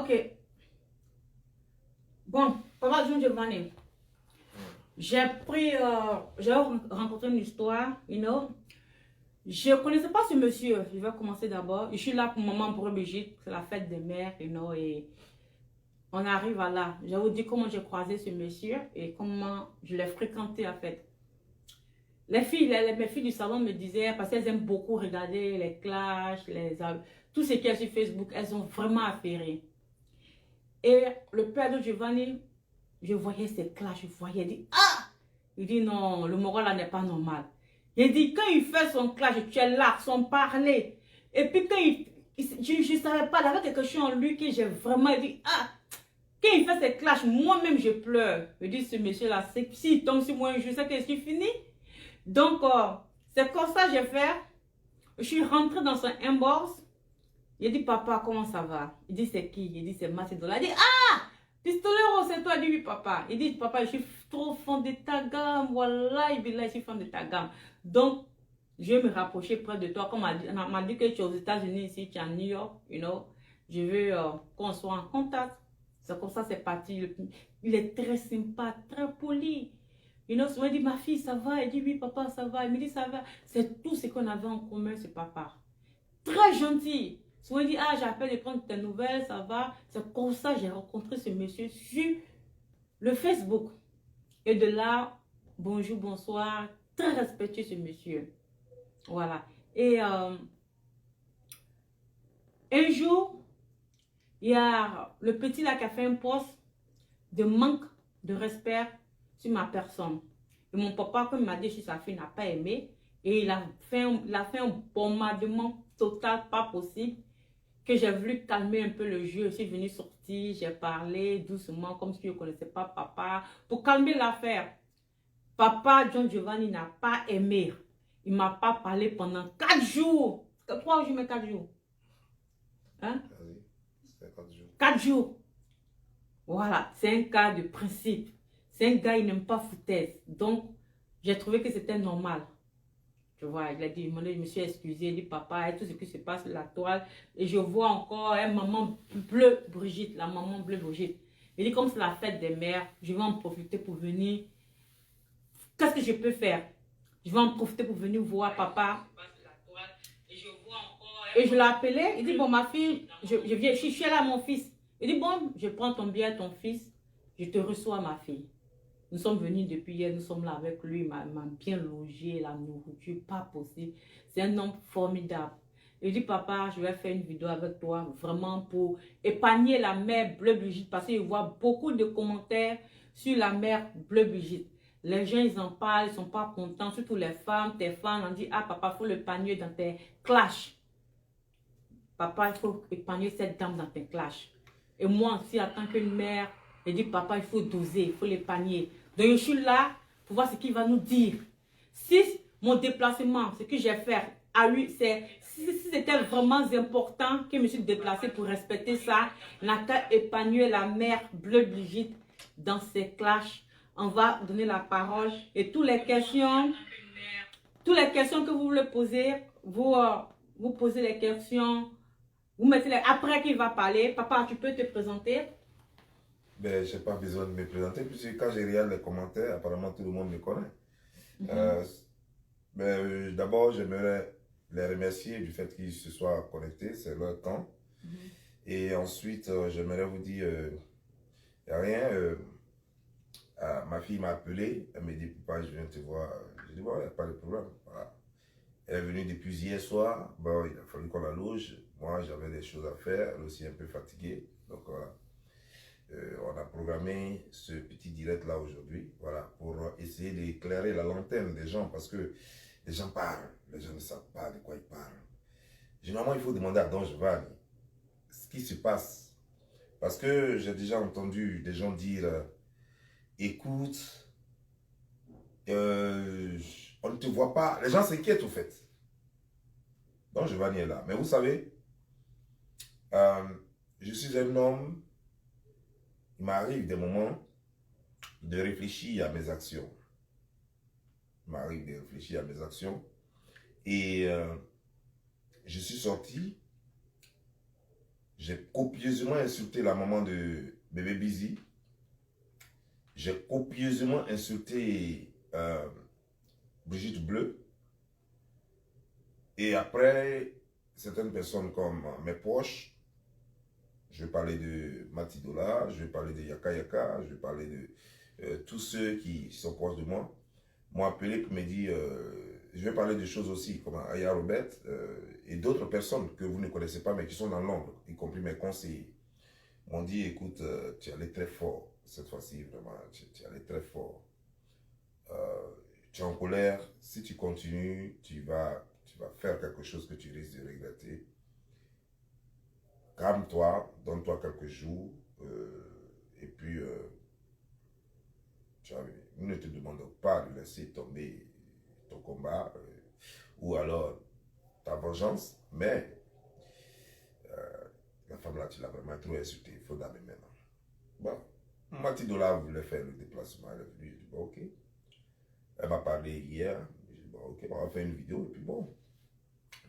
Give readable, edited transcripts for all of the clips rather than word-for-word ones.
Ok. Bon, Papa John Giovanni, j'ai rencontré une histoire, Je ne connaissais pas ce monsieur. Je vais commencer d'abord. Je suis là pour maman Brigitte, c'est la fête des mères, et on arrive à là. Je vais vous dire comment j'ai croisé ce monsieur et comment je l'ai fréquenté en fait. Mes filles du salon me disaient, parce qu'elles aiment beaucoup regarder les clashs, tout ce qu'il y a sur Facebook, elles ont vraiment affairé. Et le père de Giovanni, je voyais ces clashs, je voyais, il dit, ah! Il dit non, le moral là n'est pas normal. Il dit, quand il fait son clash, tu es là, son parler. Et puis quand je ne savais pas, il avait quelque chose en lui que j'ai vraiment dit, ah! Quand il fait ses clashs, moi-même je pleure. Je dis, ce monsieur-là, s'il tombe sur moi, je sais que je suis fini. Donc, c'est comme ça que j'ai fait. Je suis rentrée dans son inbox. Il dit, papa, comment ça va? Il dit, c'est qui? Il dit, c'est Macedola. Il dit, ah! Pistolero, c'est toi? Il dit, oui, papa. Il dit, papa, je suis trop fan de ta gamme. Voilà, je suis fan de ta gamme. Donc, je vais me rapprocher près de toi. Comme on m'a dit que tu es aux États-Unis, ici, tu es à New York, Je veux qu'on soit en contact. C'est comme ça, c'est parti. Il est très sympa, très poli. Souvent, il dit, ma fille, ça va? Il dit, oui, papa, ça va. Il me dit, ça va. C'est tout ce qu'on avait en commun, c'est papa. Très gentil. Souvent, il dit, ah, j'appelle de prendre tes nouvelles, ça va. C'est comme ça que j'ai rencontré ce monsieur sur le Facebook. Et de là, bonjour, bonsoir. Très respectueux ce monsieur. Voilà. Et un jour, il y a le petit là qui a fait un post de manque de respect sur ma personne. Et mon papa, comme il m'a dit, si sa fille n'a pas aimé, et il a fait un bombardement total, pas possible, que j'ai voulu calmer un peu le jeu. Je suis venue sortir, j'ai parlé doucement, comme si je ne connaissais pas papa, pour calmer l'affaire. Papa John Giovanni n'a pas aimé. Il ne m'a pas parlé pendant 4 jours. 3 jours, mais 4 jours. Hein? 4 jours. Voilà, c'est un cas de principe. C'est un gars, il n'aime pas foutaise. Donc, j'ai trouvé que c'était normal. Tu vois, il a dit, je me suis excusé, il dit, papa, et tout ce qui se passe sur la toile. Et je vois encore maman bleue Brigitte, la maman bleue Brigitte. Il dit, comme c'est la fête des mères, je vais en profiter pour venir. Qu'est-ce que je peux faire? Je vais en profiter pour venir voir papa. Et je l'ai appelé, il dit, bon, ma fille, je suis là, mon fils. Il dit, bon, je prends ton billet, ton fils, je te reçois, ma fille. Nous sommes venus depuis hier, nous sommes là avec lui, il m'a bien logé, la nourriture, pas possible. C'est un homme formidable. Il dit, papa, je vais faire une vidéo avec toi, vraiment pour épargner la mère Bleu Brigitte, parce qu'il voit beaucoup de commentaires sur la mère Bleu Brigitte. Les gens, ils en parlent, ils ne sont pas contents, surtout les femmes, tes femmes, on dit, ah papa, il faut l'épargner dans tes clashs. Papa, il faut épargner cette dame dans tes clashs. Et moi aussi, en tant qu'une mère, je dis, papa, il faut doser, il faut l'épargner. Donc, je suis là pour voir ce qu'il va nous dire. Si mon déplacement, ce que j'ai fait à lui, si c'était vraiment important que je me suis déplacé pour respecter ça, n'a qu'à épargner la mère Bleu Brigitte dans ses clashs. On va donner la parole et toutes les questions que vous voulez poser, vous posez les questions, vous mettez les, après qu'il va parler. Papa, tu peux te présenter? Ben, je n'ai pas besoin de me présenter, puisque quand je regarde les commentaires, apparemment tout le monde me connaît. D'abord, j'aimerais les remercier du fait qu'ils se soient connectés, c'est leur temps. Et ensuite, j'aimerais vous dire, rien, ma fille m'a appelé, elle me dit, papa, je viens te voir. Je dis, bon, il n'y a pas de problème. Voilà. Elle est venue depuis hier soir, bon, il a fallu qu'on la loge. Moi, j'avais des choses à faire, elle aussi un peu fatiguée. Donc voilà. On a programmé ce petit direct là aujourd'hui, voilà, pour essayer d'éclairer la lanterne des gens, parce que les gens parlent, les gens ne savent pas de quoi ils parlent. Généralement, il faut demander à Don Giovanni ce qui se passe, parce que j'ai déjà entendu des gens dire écoute, on ne te voit pas, les gens s'inquiètent au fait. Don Giovanni est là, mais vous savez, je suis un homme. Il m'arrive des moments de réfléchir à mes actions. Et je suis sorti. J'ai copieusement insulté la maman de bébé Busy. J'ai copieusement insulté Brigitte Bleu. Et après, certaines personnes comme mes proches, je vais parler de Matidola, je vais parler de Yaka Yaka, je vais parler de tous ceux qui sont proches de moi, m'ont appelé pour me dire, je vais parler de choses aussi comme Aya Robert et d'autres personnes que vous ne connaissez pas mais qui sont dans l'ombre, y compris mes conseillers, m'ont dit, écoute, tu es allé très fort cette fois-ci, vraiment, tu es allé très fort. Tu es en colère, si tu continues, tu vas faire quelque chose que tu risques de regretter. Calme-toi, donne-toi quelques jours, et puis nous ne te demandons pas de laisser tomber ton combat, ou alors ta vengeance, mais la femme là, tu l'as vraiment trop insultée, il faut damer maintenant. Bon, Matidola voulait faire le déplacement, elle est venue, je dis bon, ok. Elle m'a parlé hier, je dis bon, ok, on va faire une vidéo, et puis bon,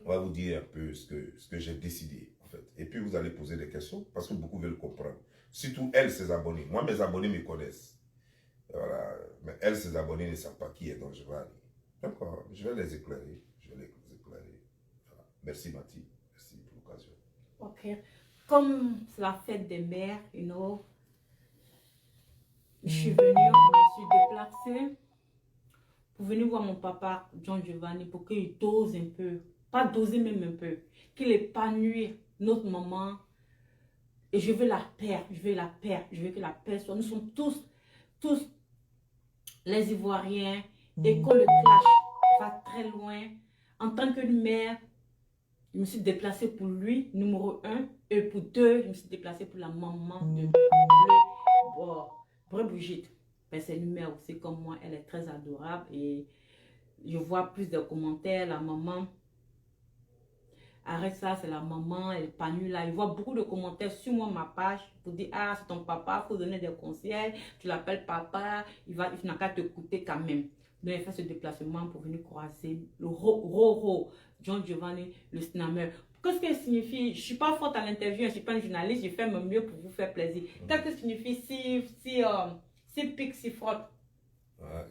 on va vous dire un peu ce que j'ai décidé, en fait. Et puis, vous allez poser des questions, parce que beaucoup veulent comprendre. Surtout, elle, ses abonnés. Moi, mes abonnés me connaissent. Voilà. Mais elle, ses abonnés ne savent pas qui est Don Giovanni. Donc, je vais les éclairer. Je vais les éclairer. Voilà. Merci, Mathie. Merci pour l'occasion. Ok. Comme c'est la fête des mères, je suis venue, je me suis déplacée pour venir voir mon papa, John Giovanni, pour qu'il dose un peu. Pas doser même un peu. Qu'il épanouisse notre maman. Et je veux la paix, je veux la paix, je veux que la paix soit. Nous sommes tous les Ivoiriens. Et quand le clash va très loin, en tant que mère, je me suis déplacée pour lui, numéro 1. Et pour 2, je me suis déplacée pour la maman de Brigitte. Ben, c'est une mère aussi comme moi, elle est très adorable. Et je vois plus de commentaires, la maman. Arrête ça, c'est la maman, elle est pas nulle là. Je vois beaucoup de commentaires sur moi, ma page, pour dire, ah, c'est ton papa, il faut donner des conseils. Tu l'appelles papa, il n'a qu'à te coûter quand même. Donc, il fait ce déplacement pour venir croiser le Roro, John Giovanni, le snammer. Qu'est-ce que ça signifie? Je ne suis pas forte à l'interview, je ne suis pas une journaliste, je fais mon mieux pour vous faire plaisir. Qu'est-ce que ça signifie si pique, si frotte?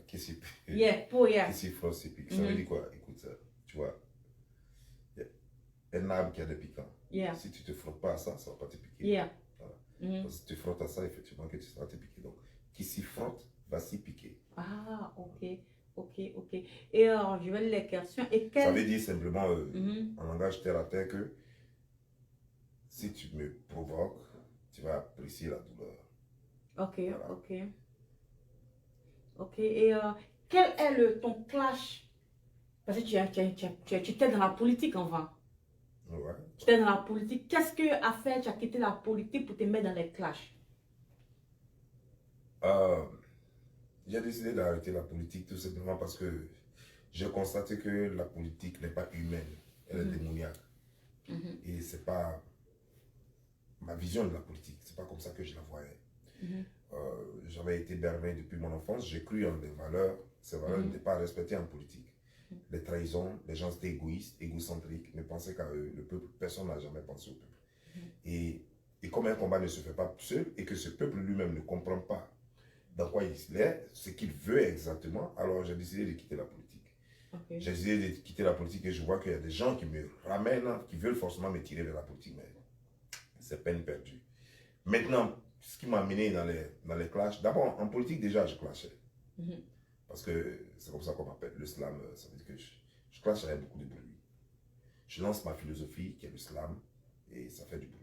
Qui s'y pique? Yeah, Qui s'y frotte, s'y pique. Ça veut dire quoi? Écoute, ça, tu vois. Un arbre qui a des piquants. Yeah. Si tu ne te frottes pas à ça, ça ne va pas te piquer. Yeah. Voilà. Si tu te frottes à ça, effectivement, que ça va te piquer. Donc, qui s'y frotte va s'y piquer. Ah, ok. Et je vais les questions. Ça veut dire simplement, en langage terre à terre, que si tu me provoques, tu vas apprécier la douleur. Ok, voilà. ok. Et quel est ton clash? Parce que tu étais dans la politique avant. Ouais. Tu étais dans la politique. Qu'est-ce que a fait, tu as quitté la politique pour te mettre dans les clashs? J'ai décidé d'arrêter la politique tout simplement parce que j'ai constaté que la politique n'est pas humaine, elle est démoniaque. Et c'est pas ma vision de la politique, c'est pas comme ça que je la voyais. J'avais été berné depuis mon enfance, j'ai cru en des valeurs, ces valeurs n'étaient pas respectées en politique. Les trahisons, les gens étaient égoïstes, égocentriques, ne pensaient qu'à eux, le peuple, personne n'a jamais pensé au peuple. Et comme un combat ne se fait pas seul et que ce peuple lui-même ne comprend pas dans quoi il est, ce qu'il veut exactement, alors j'ai décidé de quitter la politique. J'ai décidé de quitter la politique et je vois qu'il y a des gens qui me ramènent, qui veulent forcément me tirer vers la politique, mais c'est peine perdue. Maintenant, ce qui m'a amené dans les clashs, d'abord en politique déjà je clashais. Parce que c'est comme ça qu'on m'appelle le slam, ça veut dire que je clash avec beaucoup de bruit. Je lance ma philosophie qui est le slam et ça fait du bruit.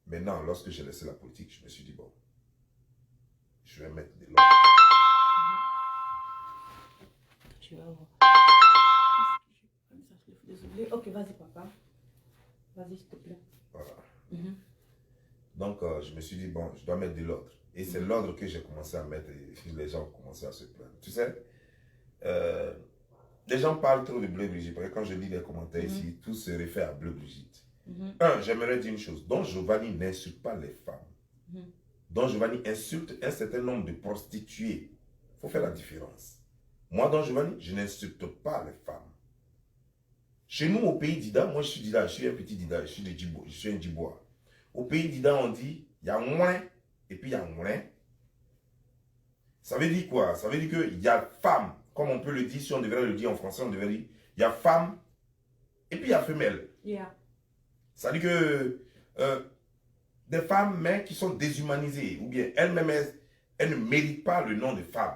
Maintenant, lorsque j'ai laissé la politique, je me suis dit, bon, je vais mettre de l'ordre. Tu vas voir. Désolé. Ok, vas-y, papa. Vas-y, s'il te plaît. Voilà. Donc, je me suis dit, bon, je dois mettre de l'ordre. Et c'est l'ordre que j'ai commencé à mettre et les gens ont commencé à se plaindre. Tu sais, les gens parlent trop de Bleu Brigitte. Parce que quand je lis les commentaires ici, tout se réfère à Bleu Brigitte. J'aimerais dire une chose. Don Giovanni n'insulte pas les femmes. Don Giovanni insulte un certain nombre de prostituées. Il faut faire la différence. Moi, Don Giovanni, je n'insulte pas les femmes. Chez nous, au pays d'Ida, moi je suis d'Ida, je suis un petit d'Ida, je suis un Djibois. Au pays d'Ida, on dit, il y a moins et puis il y a moins. Ça veut dire quoi? Ça veut dire qu'il y a femme, comme on peut le dire, si on devrait le dire en français, on devrait dire, il y a femme et puis il y a femelle. Yeah. Ça veut dire que des femmes, mais qui sont déshumanisées, ou bien elles-mêmes, elles ne méritent pas le nom de femme.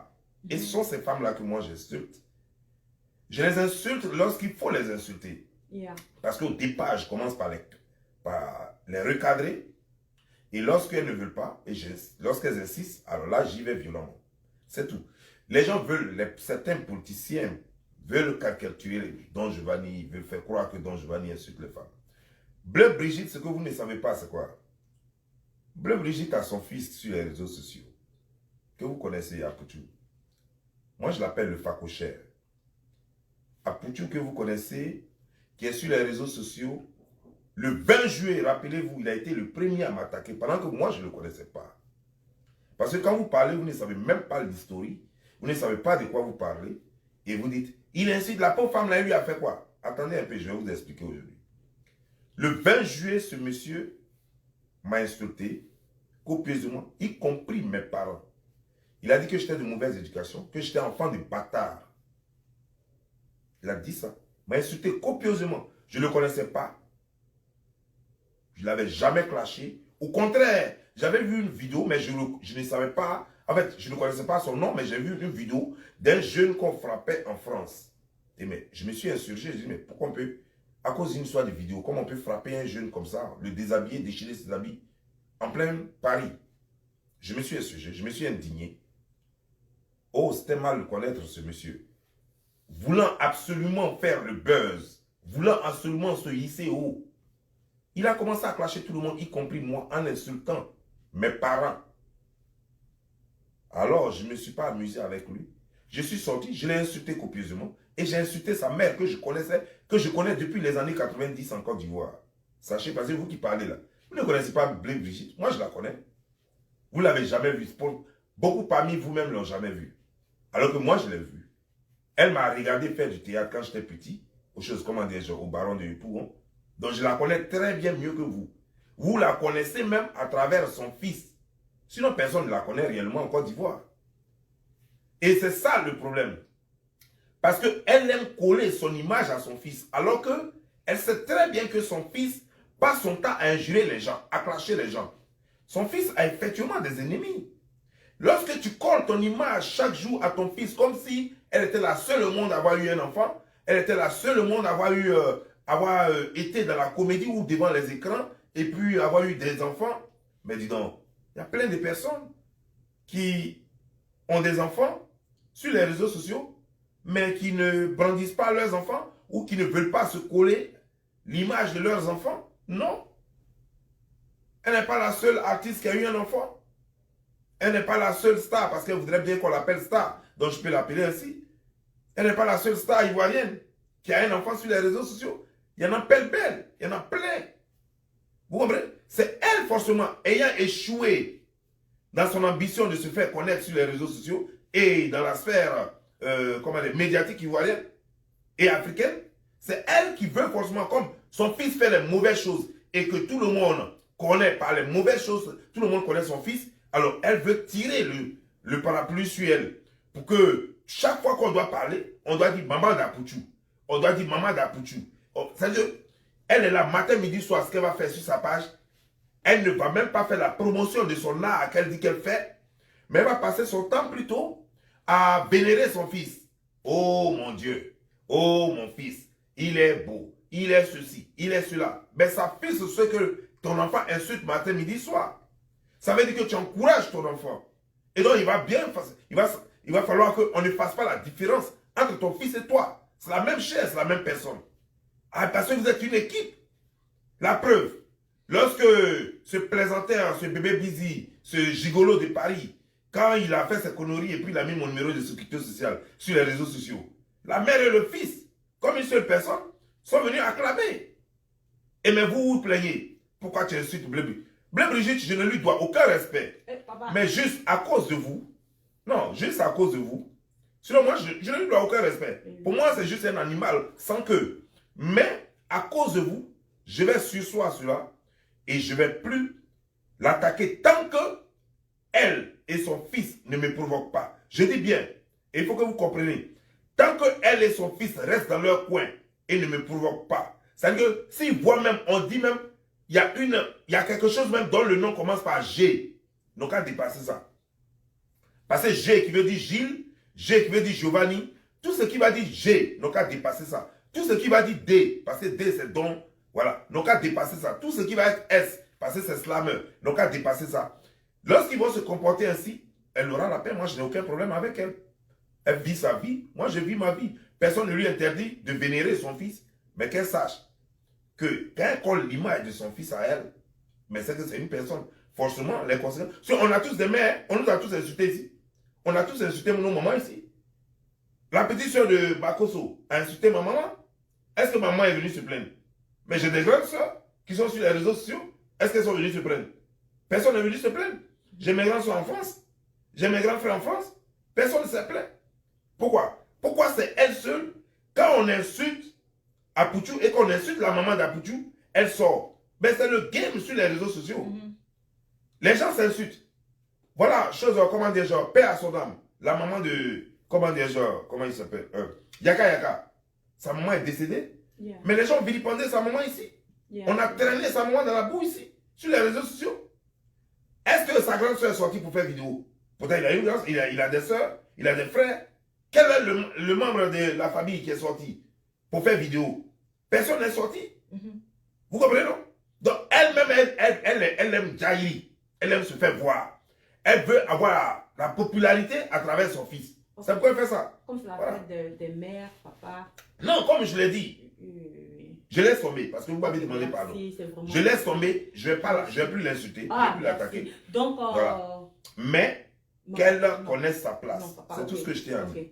Et ce sont ces femmes-là que moi j'insulte. Je les insulte lorsqu'il faut les insulter. Yeah. Parce qu'au départ, je commence par les recadrer. Et lorsqu'elles ne veulent pas, et lorsqu'elles insistent, alors là, j'y vais violemment. C'est tout. Les gens veulent, certains politiciens veulent caricaturer Don Giovanni, veulent faire croire que Don Giovanni insulte les femmes. Bleu Brigitte, ce que vous ne savez pas, c'est quoi? Bleu Brigitte a son fils sur les réseaux sociaux, que vous connaissez, Apoutou. Moi, je l'appelle le facochère. Apoutou, que vous connaissez, qui est sur les réseaux sociaux, le 20 juillet, rappelez-vous, il a été le premier à m'attaquer, pendant que moi, je ne le connaissais pas. Parce que quand vous parlez, vous ne savez même pas l'histoire, vous ne savez pas de quoi vous parlez, et vous dites, il incite la pauvre femme là, il lui a fait quoi? Attendez un peu, je vais vous expliquer aujourd'hui. Le 20 juillet, ce monsieur m'a insulté copieusement, y compris mes parents. Il a dit que j'étais de mauvaise éducation, que j'étais enfant de bâtard. Il a dit ça. Il m'a insulté copieusement. Je ne le connaissais pas. Je ne l'avais jamais clashé. Au contraire, j'avais vu une vidéo, mais je ne savais pas. En fait, je ne connaissais pas son nom, mais j'ai vu une vidéo d'un jeune qu'on frappait en France. Et mais je me suis insurgé. Je me suis dit, mais pourquoi on peut, à cause d'une histoire de vidéo, comment on peut frapper un jeune comme ça, le déshabiller, déchirer ses habits, en plein Paris? Je me suis insurgé, je me suis indigné. Oh, c'était mal de connaître ce monsieur. Voulant absolument faire le buzz, voulant absolument se hisser haut. Il a commencé à clasher tout le monde, y compris moi, en insultant mes parents. Alors, je ne me suis pas amusé avec lui. Je suis sorti, je l'ai insulté copieusement. Et j'ai insulté sa mère que je connais depuis les années 90 en Côte d'Ivoire. Sachez, parce que vous qui parlez là, vous ne connaissez pas Bleu Brigitte. Moi, je la connais. Vous ne l'avez jamais vue. Beaucoup parmi vous-même ne l'ont jamais vue. Alors que moi, je l'ai vue. Elle m'a regardé faire du théâtre quand j'étais petit, aux choses, comment dire, au Baron de Yopougon. Donc, je la connais très bien mieux que vous. Vous la connaissez même à travers son fils. Sinon, personne ne la connaît réellement en Côte d'Ivoire. Et c'est ça le problème. Parce qu'elle aime coller son image à son fils. Alors qu'elle sait très bien que son fils passe son temps à injurer les gens, à clasher les gens. Son fils a effectivement des ennemis. Lorsque tu colles ton image chaque jour à ton fils, comme si elle était la seule au monde à avoir eu un enfant, elle était la seule au monde à avoir été dans la comédie ou devant les écrans, et puis avoir eu des enfants, mais dis donc, il y a plein de personnes qui ont des enfants sur les réseaux sociaux, mais qui ne brandissent pas leurs enfants ou qui ne veulent pas se coller l'image de leurs enfants. Non. Elle n'est pas la seule artiste qui a eu un enfant. Elle n'est pas la seule star, parce qu'elle voudrait bien qu'on l'appelle star, donc je peux l'appeler ainsi. Elle n'est pas la seule star ivoirienne qui a un enfant sur les réseaux sociaux. Il y en a belle, il y en a plein. Vous comprenez? C'est elle, forcément, ayant échoué dans son ambition de se faire connaître sur les réseaux sociaux et dans la sphère médiatique ivoirienne et africaine, c'est elle qui veut forcément, comme son fils fait les mauvaises choses et que tout le monde connaît par les mauvaises choses, tout le monde connaît son fils, alors elle veut tirer le parapluie sur elle pour que chaque fois qu'on doit parler, on doit dire maman d'Apoutou, on doit dire maman d'Apoutou. C'est-à-dire, elle est là matin, midi, soir, ce qu'elle va faire sur sa page, elle ne va même pas faire la promotion de son art qu'elle dit qu'elle fait, mais elle va passer son temps plutôt à vénérer son fils. Oh mon Dieu, oh mon fils, il est beau, il est ceci, il est cela. Mais ça fait ce que ton enfant insulte matin, midi, soir. Ça veut dire que tu encourages ton enfant. Et donc il va falloir qu'on ne fasse pas la différence entre ton fils et toi. C'est la même chair, c'est la même personne. Ah, parce que vous êtes une équipe. La preuve, lorsque se plaisantait ce bébé Busy, ce gigolo de Paris, quand il a fait ses conneries et puis il a mis mon numéro de sécurité sociale sur les réseaux sociaux, la mère et le fils, comme une seule personne, sont venus acclamer. Et mais vous vous plaignez. Pourquoi tu insultes Bleu Brigitte? Bleu Brigitte, je ne lui dois aucun respect. Mais juste à cause de vous. Non, juste à cause de vous. Sinon, moi, je ne lui dois aucun respect. Pour moi, c'est juste un animal sans queue. Mais à cause de vous, je vais sursoir cela et je ne vais plus l'attaquer tant que elle et son fils ne me provoquent pas. Je dis bien, et il faut que vous compreniez, tant que elle et son fils restent dans leur coin et ne me provoquent pas, c'est-à-dire que s'ils voient même, on dit même, il y a quelque chose même dont le nom commence par G. Donc à dépasser ça. Parce que G qui veut dire Gilles, G qui veut dire Giovanni, tout ce qui va dire G, donc à dépasser ça. Tout ce qui va dire D, parce que D c'est don, voilà, donc à dépasser ça. Tout ce qui va être S, parce que c'est slammer, donc à dépasser ça. Lorsqu'ils vont se comporter ainsi, elle aura la paix, moi je n'ai aucun problème avec elle. Elle vit sa vie, moi je vis ma vie. Personne ne lui interdit de vénérer son fils, mais qu'elle sache que quand elle colle l'image de son fils à elle, mais c'est que c'est une personne, forcément, les conséquences. On a tous des mères, on nous a tous insultés ici. On a tous insulté nos mamans ici. La petite soeur de Bakoso a insulté ma maman. Est-ce que maman est venue se plaindre? Mais j'ai des grandes soeurs qui sont sur les réseaux sociaux. Est-ce qu'elles sont venues se plaindre? Personne n'est venu se plaindre. J'ai mes grands soeurs en France. J'ai mes grands frères en France. Personne ne s'est plaint. Pourquoi? Pourquoi c'est elle seule, quand on insulte Apouchou et qu'on insulte la maman d'Apouchou, elle sort. Mais c'est le game sur les réseaux sociaux. Les gens s'insultent. Voilà, chose, comment dire, genre, paix à son âme. La maman de, comment dire, genre, comment il s'appelle? Yaka Yaka. Sa maman est décédée. Yeah. Mais les gens vilipendaient sa maman ici. Yeah. On a traîné sa maman dans la boue ici, sur les réseaux sociaux. Est-ce que sa grande soeur est sortie pour faire vidéo? Pourtant, il a une grande, il a des soeurs, il a des frères. Quel est le membre de la famille qui est sorti pour faire vidéo? Personne n'est sorti. Vous comprenez, non? Donc, elle-même, elle aime jaillir. Elle aime se faire voir. Elle veut avoir la popularité à travers son fils. Okay. C'est pourquoi elle fait ça. Comme c'est la fête des mères, papa. Non, comme je l'ai dit. Je laisse tomber, parce que vous m'avez demandé pardon. Je laisse tomber, je ne vais plus l'insulter, je ne vais plus l'attaquer. Donc, voilà. Mais qu'elle connaisse sa place. C'est tout ce que je tiens à dire.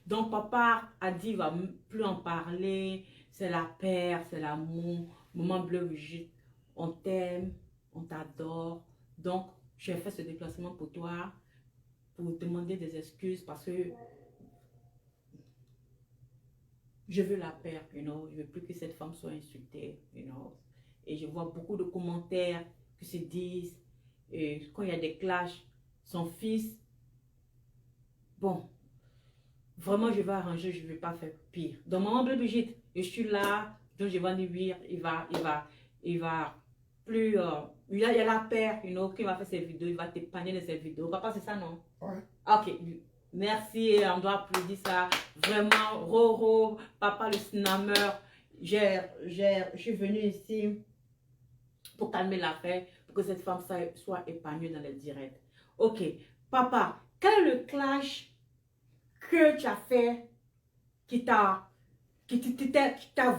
Donc, papa a dit, il ne va plus en parler. C'est la paix, c'est l'amour. Maman Bleu Brigitte, on t'aime, on t'adore. Donc, j'ai fait ce déplacement pour toi, pour demander des excuses parce que je veux la paix, you know. Je ne veux plus que cette femme soit insultée, you know. Et je vois beaucoup de commentaires qui se disent, quand il y a des clashs, son fils, bon, vraiment je vais arranger, je ne vais pas faire pire. Donc, maman Bleu Brigitte, je suis là, donc je vais lui dire, il va plus, il y a la paire, you know, qui va faire ses vidéos, il va t'épargner de ses vidéos. Papa, c'est ça, non? Ouais. Ok, merci, on doit applaudir ça. Vraiment, Roro, papa le cinnameur, je suis venue ici pour calmer l'affaire, pour que cette femme soit épargnée dans les directs. Ok, papa, quel est le clash que tu as fait qui t'a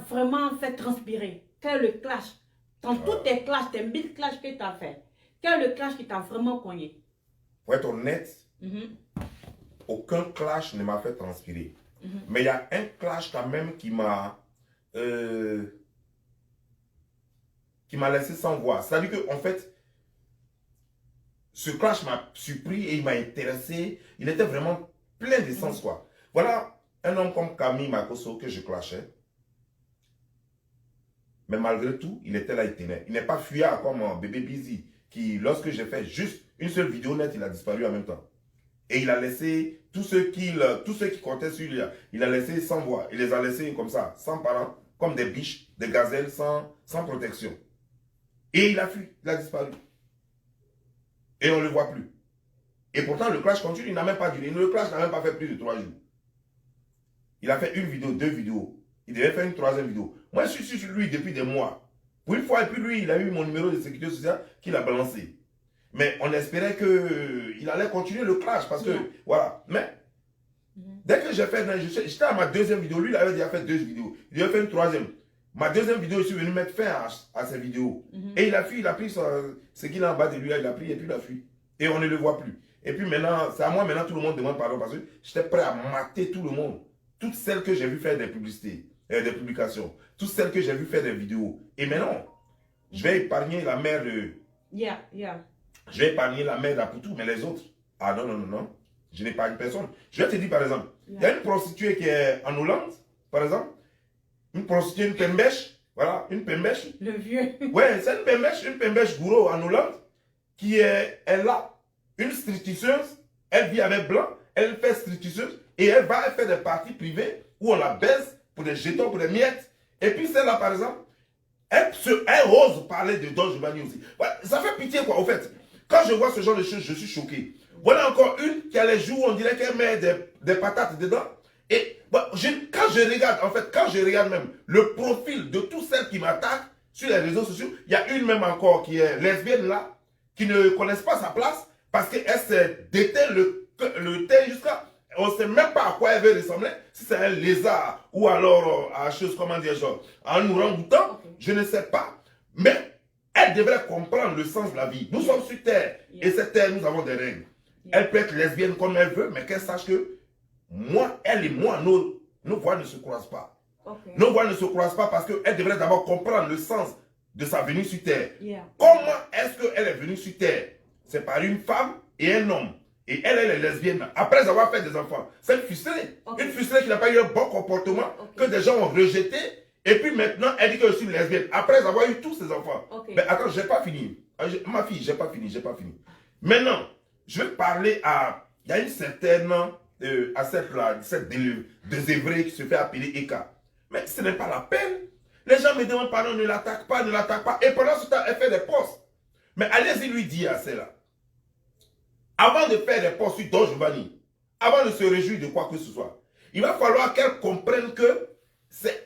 vraiment fait transpirer? Quel est le clash? Dans tous tes clashs, tes 1000 clashs que tu as fait, quel est le clash qui t'a vraiment cogné? Pour être honnête, aucun clash ne m'a fait transpirer. Mais il y a un clash quand même qui m'a laissé sans voix. C'est-à-dire qu'en fait, ce clash m'a surpris et il m'a intéressé. Il était vraiment plein d'essence, quoi. Voilà un homme comme Camille Makoso que je clashais. Mais malgré tout, il était là, il tenait. Il n'est pas fuyard comme Bébé Busy, qui, lorsque j'ai fait juste une seule vidéo nette, il a disparu en même temps. Et il a laissé tous ceux qui comptaient sur lui, il a laissé sans voix. Il les a laissés comme ça, sans parents, comme des biches, des gazelles, sans protection. Et il a fui, il a disparu. Et on ne le voit plus. Et pourtant, le clash continue, il n'a même pas duré. Le clash n'a même pas fait plus de 3 jours. Il a fait une vidéo, 2 vidéos. Il devait faire une 3e vidéo. Moi, je suis sur lui depuis des mois. Pour une fois, et puis lui, il a eu mon numéro de sécurité sociale qu'il a balancé. Mais on espérait qu'il allait continuer le clash parce que, voilà. Mais, dès que j'ai fait, j'étais à ma 2e vidéo, lui, il avait déjà fait 2 vidéos. Il devait faire une 3e. Ma 2e vidéo, je suis venu mettre fin à ses vidéos. Et il a fui, il a pris ce qu'il a en bas de lui, il a pris et puis il a fui. Et on ne le voit plus. Et puis maintenant, c'est à moi, maintenant, tout le monde demande pardon parce que j'étais prêt à mater tout le monde. Toutes celles que j'ai vu faire des publicités, des publications, toutes celles que j'ai vu faire des vidéos. Et maintenant, je vais épargner la mère de... Je vais épargner la mère d'Apoutou, mais les autres, ah non, non, non, non, je n'épargne personne. Je vais te dire par exemple, il y a une prostituée qui est en Hollande, par exemple, une prostituée, une pembèche. Voilà, une pembèche. Le vieux. Ouais, c'est une pembèche gourou en Hollande qui est là, une stripteaseuse. Elle vit avec blanc, elle fait stripteaseuse et elle faire des parties privées où on la baise pour des jetons, pour des miettes. Et puis celle-là, par exemple, elle ose parler de Don Giovanni aussi. Voilà, ça fait pitié, quoi, au fait. Quand je vois ce genre de choses, je suis choqué. Voilà encore une qui a les joues, on dirait qu'elle met des patates dedans. Et bon, quand je regarde même le profil de toutes celles qui m'attaquent sur les réseaux sociaux, il y a une même encore qui est lesbienne là, qui ne connaissent pas sa place parce qu'elle s'est déteint le teint jusqu'à... On ne sait même pas à quoi elle veut ressembler, si c'est un lézard ou alors à chose, comment dire, genre, un orang-outan, je ne sais pas. Mais elle devrait comprendre le sens de la vie. Nous sommes sur terre et cette terre, nous avons des règles. Elle peut être lesbienne comme elle veut, mais qu'elle sache que moi, elle et moi, nos voix ne se croisent pas. Nos voix ne se croisent pas parce qu'elle devrait d'abord comprendre le sens de sa venue sur terre. Comment est-ce qu'elle est venue sur terre? C'est par une femme et un homme. Et elle est lesbienne. Après avoir fait des enfants, c'est une frustrée. Une frustrée qui n'a pas eu un bon comportement, que des gens ont rejeté. Et puis maintenant, elle dit que je suis lesbienne. Après avoir eu tous ses enfants. Mais attends, je n'ai pas fini. Ma fille, je n'ai pas fini. Maintenant, je vais parler à... Il y a une certaine... à cette désœuvrée qui se fait appeler Eka. Mais ce n'est pas la peine. Les gens me demandent pardon, ne l'attaque pas. Et pendant ce temps, elle fait des posts. Mais allez-y lui dire à celle-là. Avant de faire des posts sur Don Giovanni, avant de se réjouir de quoi que ce soit, il va falloir qu'elle comprenne que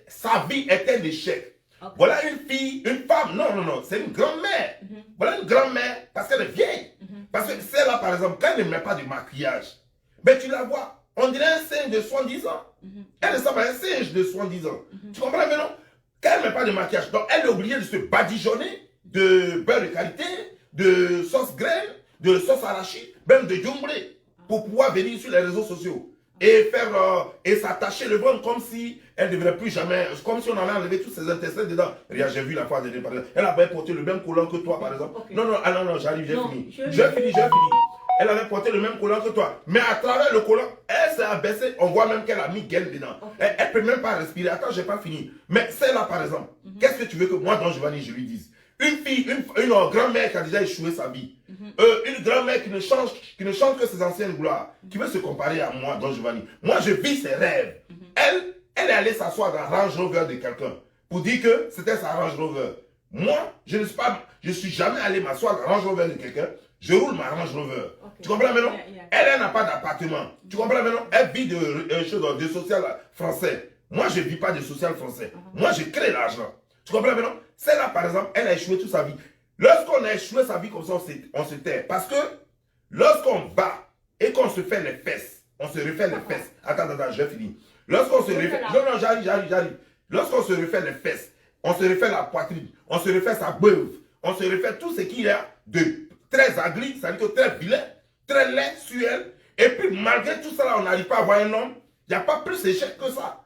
sa vie est un échec. Voilà une fille, une femme, non, c'est une grand-mère. Voilà une grand-mère parce qu'elle est vieille. Parce que celle-là, par exemple, quand elle ne met pas de maquillage, ben tu la vois, on dirait un singe de 70 ans. Elle ressemble à un singe de 70 ans. Tu comprends maintenant? Quand elle ne met pas de maquillage, donc elle est obligée de se badigeonner de beurre de qualité, de sauce graine, de sauce arachide, même de jumblé, pour pouvoir venir sur les réseaux sociaux et faire et s'attacher le ventre comme si elle ne devrait plus jamais, comme si on avait enlevé tous ses intestins dedans. Regarde, j'ai vu la fois dernière, par exemple, elle avait porté le même collant que toi, par exemple. Non, j'arrive, j'ai fini. Elle avait porté le même collant que toi. Mais à travers le collant, elle s'est abaissée. On voit même qu'elle a mis gaine dedans. Elle ne peut même pas respirer. Attends, je n'ai pas fini. Mais celle-là, par exemple, qu'est-ce que tu veux que moi, Don Giovanni, je lui dise? Une fille, une grand-mère qui a déjà échoué sa vie. Une grand-mère qui ne change que ses anciennes gloires. Qui veut se comparer à moi, Don Giovanni. Moi, je vis ses rêves. Elle est allée s'asseoir dans la Range Rover de quelqu'un. Pour dire que c'était sa Range Rover. Moi, je ne suis jamais allé m'asseoir dans la Range Rover de quelqu'un. Je roule ma Range Rover. Tu comprends maintenant? Elle n'a pas d'appartement. Tu comprends maintenant? Elle vit de social français. Moi, je ne vis pas de social français. Moi, je crée l'argent. Tu comprends maintenant? Celle-là, par exemple, elle a échoué toute sa vie. Lorsqu'on a échoué sa vie comme ça, on se tait. Parce que lorsqu'on va et qu'on se fait les fesses, on se refait les fesses. Attends, je vais finir. Lorsqu'on se refait... Non, j'arrive. Lorsqu'on se refait les fesses, on se refait la poitrine, on se refait sa beuve, on se refait tout ce qu'il y a de très agri, c'est-à-dire que très vilain, très laid sur elle. Et puis, malgré tout ça, on n'arrive pas à avoir un homme. Il n'y a pas plus d'échec que ça.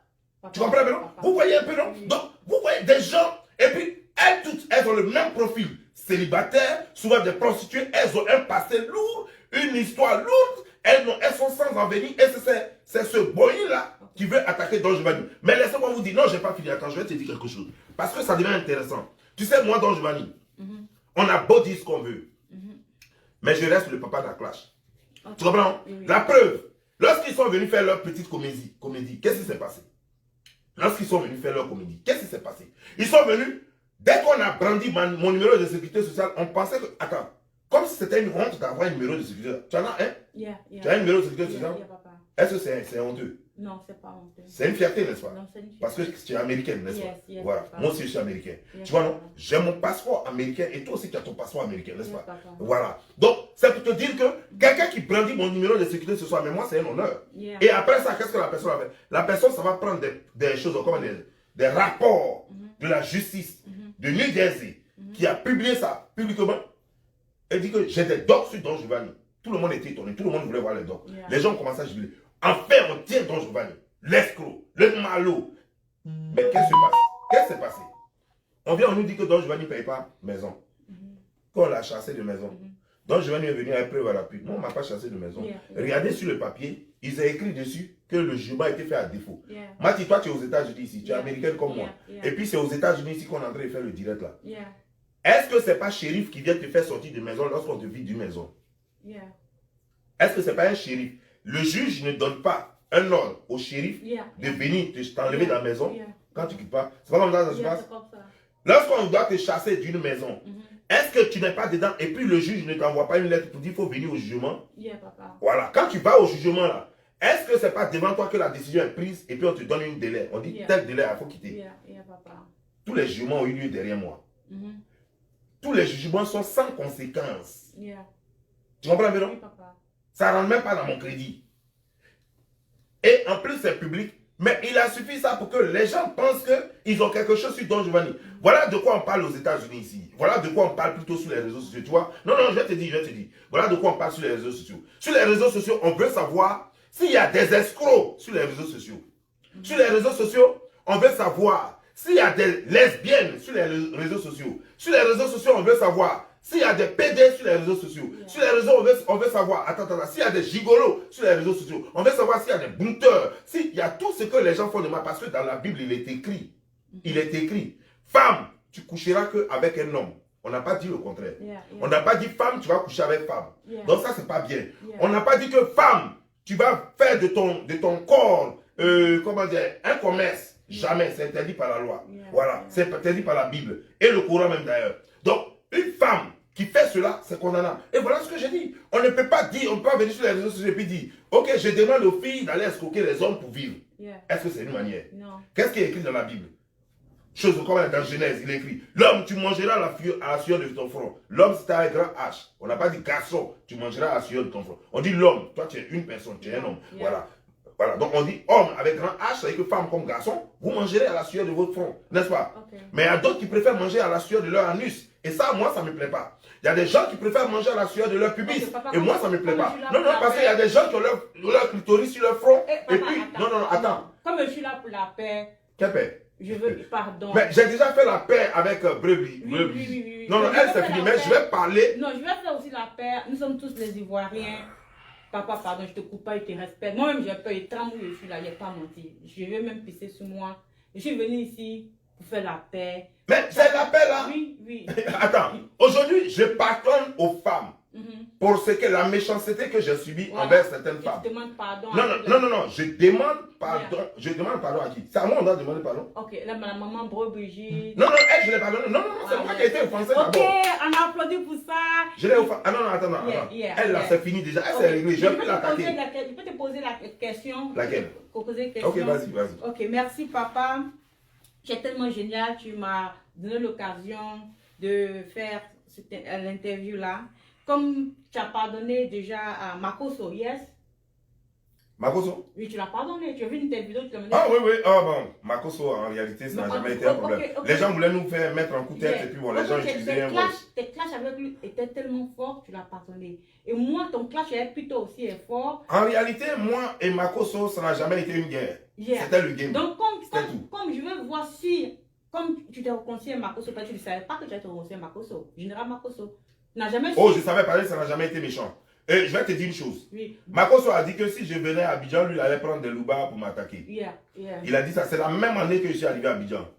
Tu comprends maintenant? Vous voyez un peu, non? Donc, vous voyez des gens, et puis, elles toutes, elles ont le même profil. Célibataires, souvent des prostituées, elles ont un passé lourd, une histoire lourde, elles sont sans envenir, et c'est ce boy-là qui veut attaquer Don Giovanni. Mais laissez-moi vous dire, non, je n'ai pas fini, attends, je vais te dire quelque chose. Parce que ça devient intéressant. Tu sais, moi, Don Giovanni, on a beau dire ce qu'on veut, mais je reste le papa de la clash. Tu comprends? La preuve, lorsqu'ils sont venus faire leur petite comédie, qu'est-ce qui s'est passé? Lorsqu'ils sont venus faire leur comédie, qu'est-ce qui s'est passé? Ils sont venus, dès qu'on a brandi mon numéro de sécurité sociale, on pensait que, attends, comme si c'était une honte d'avoir un numéro de sécurité sociale. Tu en as un? Tu as un numéro de sécurité sociale? Est-ce que c'est honteux? Non, c'est pas honteux. C'est une fierté, n'est-ce pas? Non, c'est une fierté. Parce que tu es américaine, n'est-ce pas? Voilà. Papa. Moi aussi, je suis américain. Tu vois, non? J'ai mon passeport américain et toi aussi, tu as ton passeport américain, n'est-ce pas? Papa. Voilà. Donc, c'est pour te dire que quelqu'un qui brandit mon numéro de sécurité ce soir, mais moi, c'est un honneur. Et après ça, qu'est-ce que la personne va faire? La personne, ça va prendre des choses comme des rapports de la justice de New Jersey qui a publié ça publiquement. Elle dit que j'ai des docs sur Don Giovanni. Tout le monde était étonné, tout le monde voulait voir les docs. Les gens commencent à jubiler. Enfin, on tient Don Giovanni, l'escroc, le malot. Mais qu'est-ce qui se passe? Qu'est-ce qui s'est passé? On vient, on nous dit que Don Giovanni ne paye pas maison. Qu'on l'a chassé de maison. Don Giovanni est venu à preuve à l'appui. Moi, on ne m'a pas chassé de maison. Regardez sur le papier, ils ont écrit dessus que le jugement a été fait à défaut. Mati, toi, tu es aux États-Unis ici, tu es américaine comme moi. Et puis, c'est aux États-Unis ici qu'on est en train de faire le direct là. Est-ce que ce n'est pas shérif qui vient te faire sortir de maison lorsqu'on te vide d'une maison? Est-ce que ce n'est pas un shérif? Le juge ne donne pas un ordre au shérif de venir t'enlever de la maison quand tu ne quittes pas. C'est pas comme ça que ça se passe? Lorsqu'on doit te chasser d'une maison, est-ce que tu n'es pas dedans et puis le juge ne t'envoie pas une lettre pour dire qu'il faut venir au jugement? Voilà. Quand tu vas au jugement là, est-ce que ce n'est pas devant toi que la décision est prise et puis on te donne un délai? On dit tel délai, il faut quitter. Tous les jugements ont eu lieu derrière moi. Tous les jugements sont sans conséquence. Tu comprends bien? Ça ne rentre même pas dans mon crédit. Et en plus, c'est public. Mais il a suffi ça pour que les gens pensent qu'ils ont quelque chose sur Don Giovanni. Voilà de quoi on parle aux États-Unis ici. Voilà de quoi on parle plutôt sur les réseaux sociaux. Tu vois? Non, je vais te dire. Voilà de quoi on parle sur les réseaux sociaux. Sur les réseaux sociaux, on veut savoir s'il y a des escrocs sur les réseaux sociaux. Sur les réseaux sociaux, on veut savoir s'il y a des lesbiennes sur les réseaux sociaux. Sur les réseaux sociaux, on veut savoir s'il y a des PD sur les réseaux sociaux. Sur les réseaux, on veut savoir, s'il y a des gigolos sur les réseaux sociaux. On veut savoir s'il y a des bouteurs. S'il y a tout ce que les gens font de moi. Parce que dans la Bible, il est écrit. Il est écrit. Femme, tu coucheras qu'avec un homme. On n'a pas dit le contraire. On n'a pas dit femme, tu vas coucher avec femme. Donc ça, c'est pas bien. On n'a pas dit que femme, tu vas faire de ton corps, comment dire, un commerce. Jamais. C'est interdit par la loi. Voilà. C'est interdit par la Bible. Et le Coran même d'ailleurs. Donc, une femme qui fait cela, c'est condamnable. Et voilà ce que j'ai dit. On ne peut pas dire, on peut pas venir sur les réseaux sociaux et puis dire, ok, je demande aux filles d'aller escroquer les hommes pour vivre. Est-ce que c'est une manière? Non. Qu'est-ce qui est écrit dans la Bible? Chose comme dans Genèse, il est écrit, l'homme, tu mangeras à la sueur de ton front. L'homme, c'est un grand H. On n'a pas dit garçon, tu mangeras à la sueur de ton front. On dit l'homme, toi tu es une personne, tu es un homme. Voilà. Voilà, donc on dit homme avec grand H, c'est-à-dire que femme comme garçon, vous mangerez à la sueur de votre front, n'est-ce pas? Mais il y a d'autres qui préfèrent manger à la sueur de leur anus. Et ça, moi, ça ne me plaît pas. Il y a des gens qui préfèrent manger à la sueur de leur pubis. Et moi, ça ne me plaît pas. Non, parce qu'il y a des gens qui ont leur clitoris sur leur front. Et puis, non, attends. Comme je suis là pour la paix. Quelle paix? Je veux, pardon. Mais j'ai déjà fait la paix avec Brebis. Oui. Non, elle, c'est fini. Mais je vais parler. Non, je vais faire aussi la paix. Nous sommes tous les Ivoiriens. Papa, pardon, je te coupe pas, je te respecte. Moi-même, j'ai peur, il tremble où je suis là, il n'y a pas menti. Je vais même pisser sur moi. Je suis venu ici pour faire la paix. Mais c'est la paix là? Oui. Attends, aujourd'hui, je pardonne aux femmes pour ce que la méchanceté que j'ai subie envers certaines femmes. Je demande pardon. Non, je demande pardon. Je demande pardon à qui? C'est à moi on doit demander pardon. Ok, là, ma maman Brigitte. Non, elle, je l'ai pardonné. Non, c'est moi qui ai été offensé d'abord. Ok, on a applaudi pour ça. Je l'ai offensé. Ah non, attends. Elle là, c'est fini déjà. Elle s'est réglée. Je vais plus l'attaquer. Je peux te poser la question. Laquelle? Ok, vas-y. Ok, merci papa. Tu es tellement génial. Tu m'as donné l'occasion de faire l'interview là. Comme tu as pardonné déjà à Makoso, yes? Makoso? Oui, tu l'as pardonné. Tu as vu une vidéo, tu l'as mené. Ah oui. Ah bon, Makoso, en réalité, ça n'a jamais été un problème. Les gens voulaient nous faire mettre un coup de tête et puis bon, les gens utilisaient un voice. Tes clashs avec lui étaient tellement forts, tu l'as pardonné. Et moi, ton clash est plutôt aussi fort. En réalité, moi et Makoso, ça n'a jamais été une guerre. C'était le game. Donc, comme je veux voir si, comme tu t'es réconcilié à Makoso, tu ne savais pas que tu étais réconcilié à Makoso. Général Makoso. Oh, je savais pas, ça n'a jamais été méchant. Et je vais te dire une chose. Oui. Makoso a dit que si je venais à Abidjan, lui, il allait prendre des loubards pour m'attaquer. Il a dit ça. C'est la même année que je suis arrivé à Abidjan.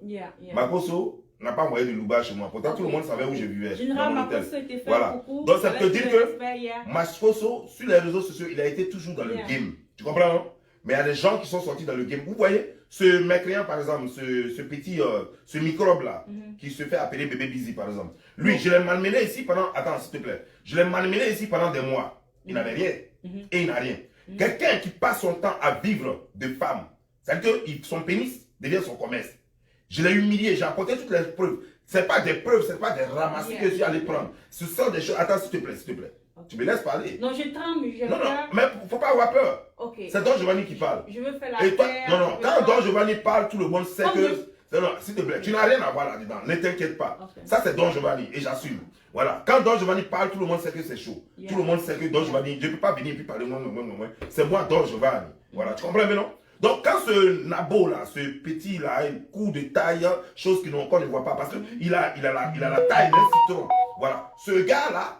Makoso n'a pas envoyé de loubards chez moi. Pourtant, tout le monde savait où je vivais. Général Makoso était fait beaucoup. Donc, ça veut dire que Makoso, sur les réseaux sociaux, il a été toujours dans le game. Tu comprends, non? Mais il y a des gens qui sont sortis dans le game. Vous voyez, ce mécréant, par exemple, ce petit, ce microbe-là, qui se fait appeler bébé Busy, par exemple. Lui, je l'ai malmené ici pendant... Attends, s'il te plaît. Je l'ai malmené ici pendant des mois. Il n'avait rien. Et il n'a rien. Quelqu'un qui passe son temps à vivre de femmes, c'est-à-dire que son pénis devient son commerce. Je l'ai humilié, j'ai apporté toutes les preuves. Ce n'est pas des preuves, ce n'est pas des ramassis que je suis allé prendre. Ce sont des choses... Attends, s'il te plaît. Tu me laisses parler. Non, je tremble, Non, mais il ne faut pas avoir peur. C'est Don Giovanni qui parle. Je veux faire la Et toi, paix. Quand Don Giovanni parle, tout le monde sait que... Non, s'il te plaît, tu n'as rien à voir là-dedans. Ne t'inquiète pas. Ça, c'est Don Giovanni et j'assume. Voilà. Quand Don Giovanni parle, tout le monde sait que c'est chaud. Tout le monde sait que Don Giovanni, je ne peux pas venir et puis parler moi. C'est moi, Don Giovanni. Voilà, tu comprends maintenant? Donc, quand ce nabo là, ce petit là, un coup de taille, chose qu'on ne voit pas, parce qu'il a la taille d'un citron. Voilà. Ce gars là,